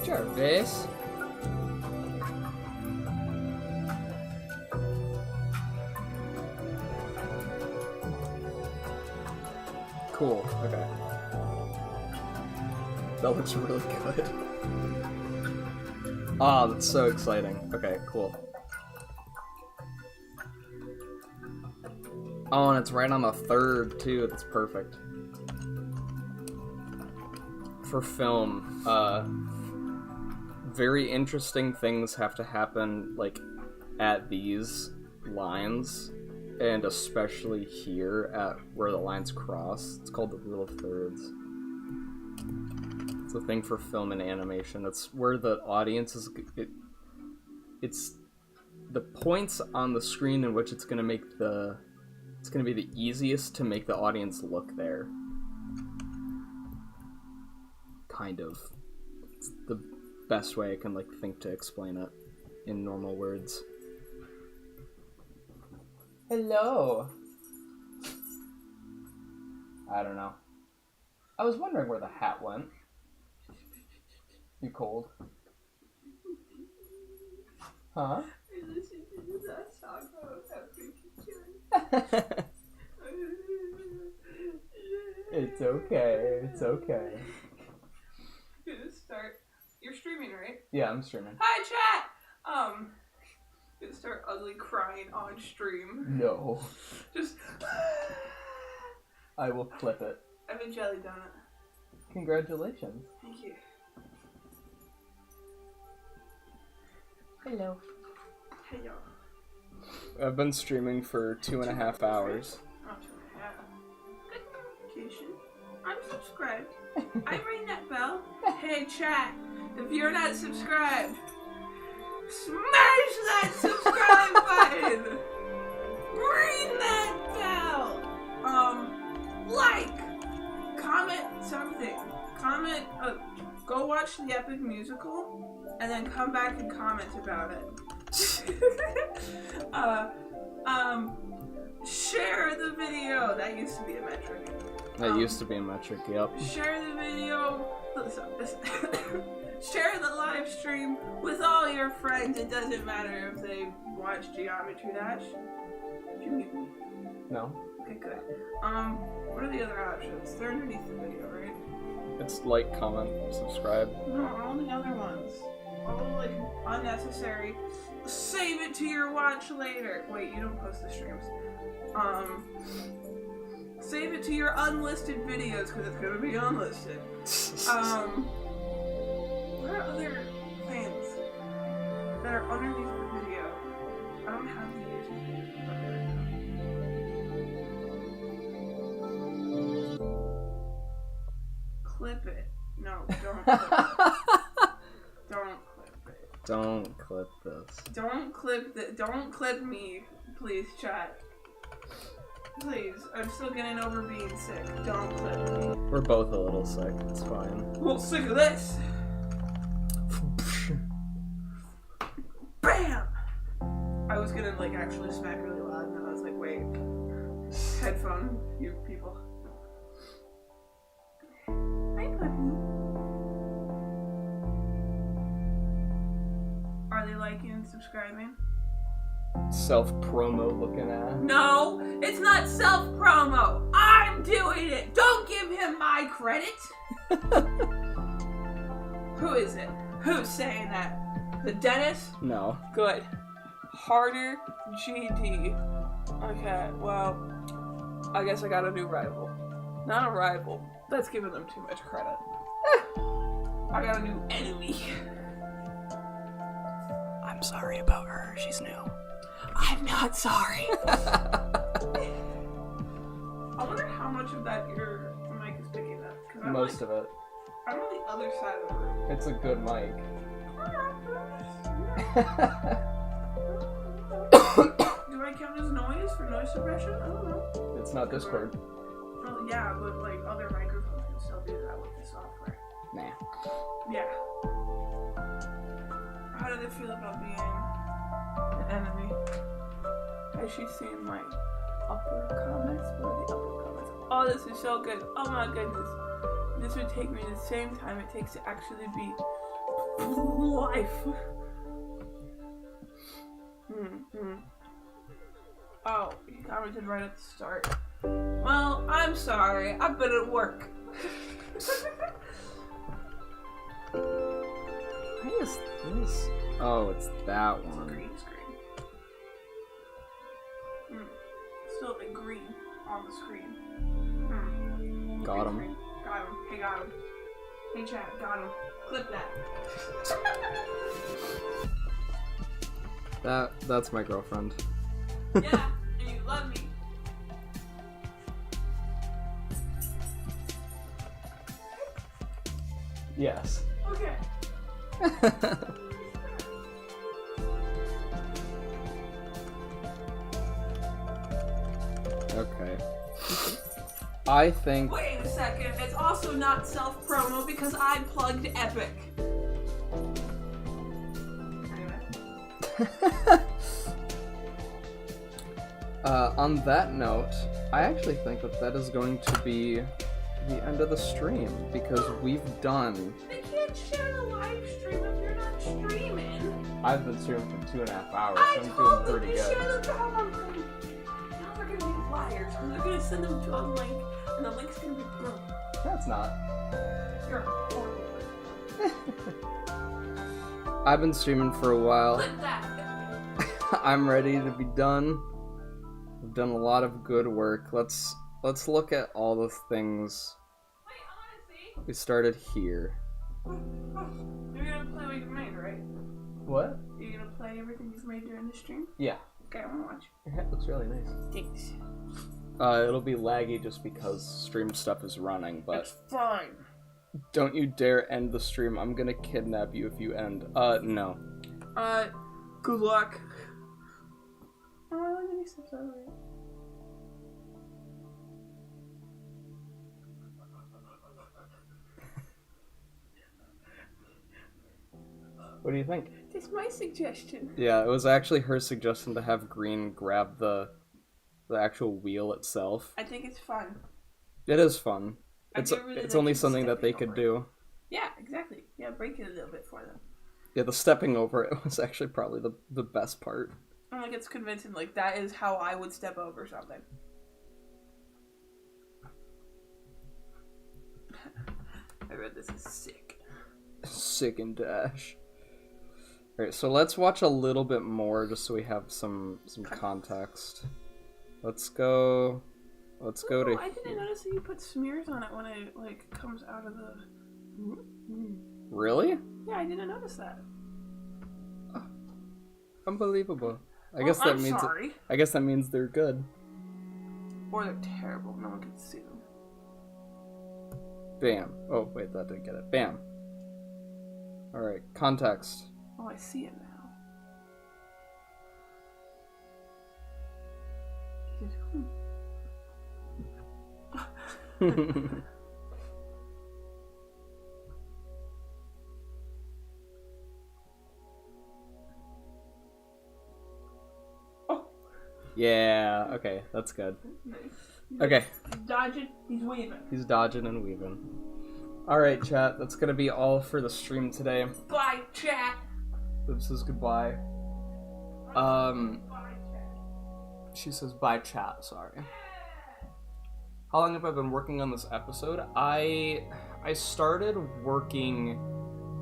Jarvis. Cool, okay. That looks really good. Ah, that's so exciting. Okay, cool. Oh, and it's right on the 3rd, too. That's perfect. For film, very interesting things have to happen, like, at these lines, and especially here at where the lines cross. It's called the rule of thirds. It's a thing for film and animation. It's where the audience is... It's the points on the screen in which it's going to make the... It's going to be the easiest to make the audience look there. Kind of. It's the best way I can, like, think to explain it in normal words. Hello! I don't know. I was wondering where the hat went. You cold? Huh? I listened to that song about Pikachu. It's okay. It's okay. Gonna start. You're streaming, right? Yeah, I'm streaming. Hi, chat. Gonna start ugly crying on stream. No. Just. I will clip it. I have a jelly donut. Congratulations. Thank you. Hello. Hey, y'all. I've been streaming for 2.5 hours. Not 2.5. Good notification. I'm subscribed. I ring that bell. Hey, chat. If you're not subscribed, smash that subscribe button. Ring that bell. Like, comment something. Comment. Go watch the Epic Musical, and then come back and comment about it. Share the video. That used to be a metric. That used to be a metric, yep. Share the video. Share the live stream with all your friends. It doesn't matter if they watch Geometry Dash. Did you mute me? No. Okay, good. What are the other options? They're underneath the video, right? It's like, comment, subscribe. No, all the other ones. All like unnecessary. Save it to your watch later. Wait, you don't post the streams. Save it to your unlisted videos because it's gonna be unlisted. What are other things that are underneath the video? I don't have the YouTube. Clip it. No, don't clip it. Don't clip it. Don't clip this. Don't clip don't clip me, please, chat. Please, I'm still getting over being sick. Don't clip me. We're both a little sick, it's fine. Well, sick of this. BAM! I was gonna like actually smack really loud, and then I was like, wait. Headphone, you people. Hi, puppy. Are they liking and subscribing? Self-promo looking at. No, it's not self-promo. I'm doing it. Don't give him my credit. Who is it? Who's saying that? The dentist? No. Good. Harder GD. Okay, well, I guess I got a new rival. Not a rival. That's giving them too much credit. I got a new enemy. I'm sorry about her. She's new. I'm not sorry. I wonder how much of that your mic is picking up. Most of it. I'm on the other side of the room. It's a good mic. Do I count as noise for noise suppression? I don't know. It's not Discord. Well, yeah, but like other microphones can still do that with the software. Nah. Yeah. How did it feel about being an enemy? Has she seen my upper comments? What are the upper comments? Oh, this is so good. Oh my goodness. This would take me the same time it takes to actually be life. Oh, you commented right at the start. Well, I'm sorry. I've been at work. What is this? Oh, it's that one. Green screen. Still a green on the screen. Got him. Got him. Hey, got him. Hey, chat, got him. Clip that. That's my girlfriend. Yeah, and you love me. Yes. Okay. Okay. I think... Wait a second, it's also not self-promo because I plugged Epic. Anyway. On that note, I actually think that is going to be the end of the stream, because we've done... They can't share the live stream if you're not streaming. I've been streaming for 2.5 hours, I so I'm told doing them pretty to good. share the power link. Now they're gonna be liars, because they're gonna send them to a link, and the link's gonna be broken. That's not. You're horrible. I've been streaming for a while. Clip that. I'm ready to be done. We've done a lot of good work. Let's look at all the things Wait, I wanna see. we started here. You're gonna play what you've made, right? What? You're gonna play everything you've made during the stream? Yeah. Okay, I wanna watch. Your hat looks really nice. Thanks. It'll be laggy just because stream stuff is running, but That's fine. don't you dare end the stream. I'm gonna kidnap you if you end. No. Good luck. Oh, look at these steps over it. What do you think? That's my suggestion. Yeah, it was actually her suggestion to have Green grab the actual wheel itself. I think it's fun. It is fun. I It's do really it's like only you something that they stepping could over it. do. Yeah, exactly. Yeah, break it a little bit for them. Yeah, the stepping over it was actually probably the best part. I'm like, it's convincing. Like, that is how I would step over something. I read this is sick. Sick and dash. Alright, so let's watch a little bit more just so we have some context. Let's go to... I didn't notice that you put smears on it when it, like, comes out of the... Really? Yeah, I didn't notice that. Unbelievable. I Well, guess that I'm means sorry. I guess that means they're good. Or they're terrible. No one can see them. Bam. Oh, wait, that didn't get it. Bam. Alright, context. Oh, I see it now. Yeah, okay, that's good. Nice. Okay. He's dodging, he's weaving. He's dodging and weaving. Alright, chat, that's gonna be all for the stream today. Bye, chat. This is goodbye. Bye, chat. She says bye, chat, sorry. How long have I been working on this episode? I started working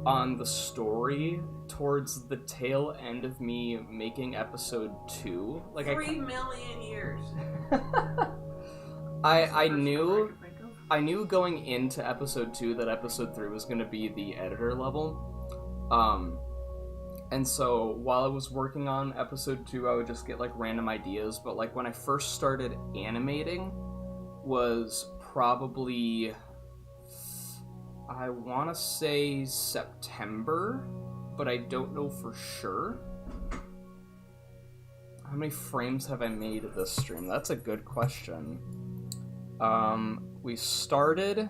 on the story towards the tail end of me making episode 2. Like 3 million years. I knew going into episode 2 that episode 3 was going to be the editor level. And so while I was working on episode 2, I would just get like random ideas, but like when I first started animating was probably, I want to say September, but I don't know for sure. How many frames have I made of this stream? That's a good question. We started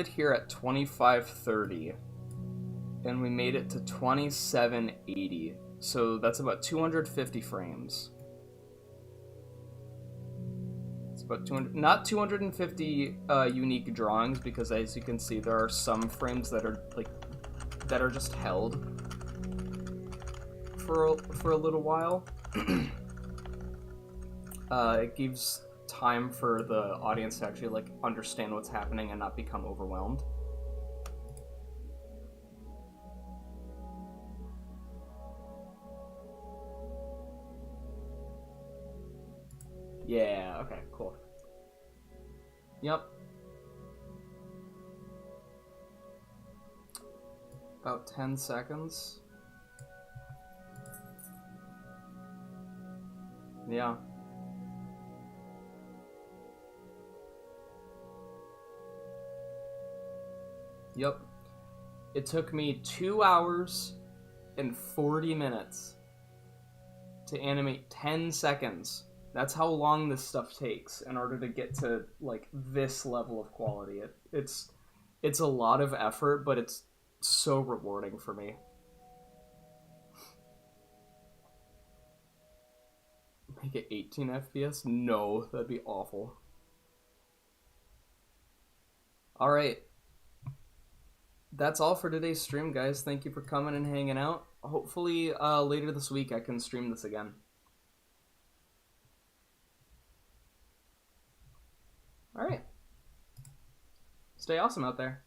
here at 2530, and we made it to 2780. So that's about 250 frames. It's about 200, not 250 unique drawings, because as you can see, there are some frames that are just held for a little while. It gives time for the audience to actually like understand what's happening and not become overwhelmed. Yeah, okay, cool. Yep. About 10 seconds. Yeah. Yep. It took me 2 hours and 40 minutes to animate 10 seconds. That's how long this stuff takes in order to get to like this level of quality. It's a lot of effort, but it's so rewarding for me. Make it 18 FPS? No, that'd be awful. Alright. That's all for today's stream, guys. Thank you for coming and hanging out. Hopefully, later this week I can stream this again. Alright. Stay awesome out there.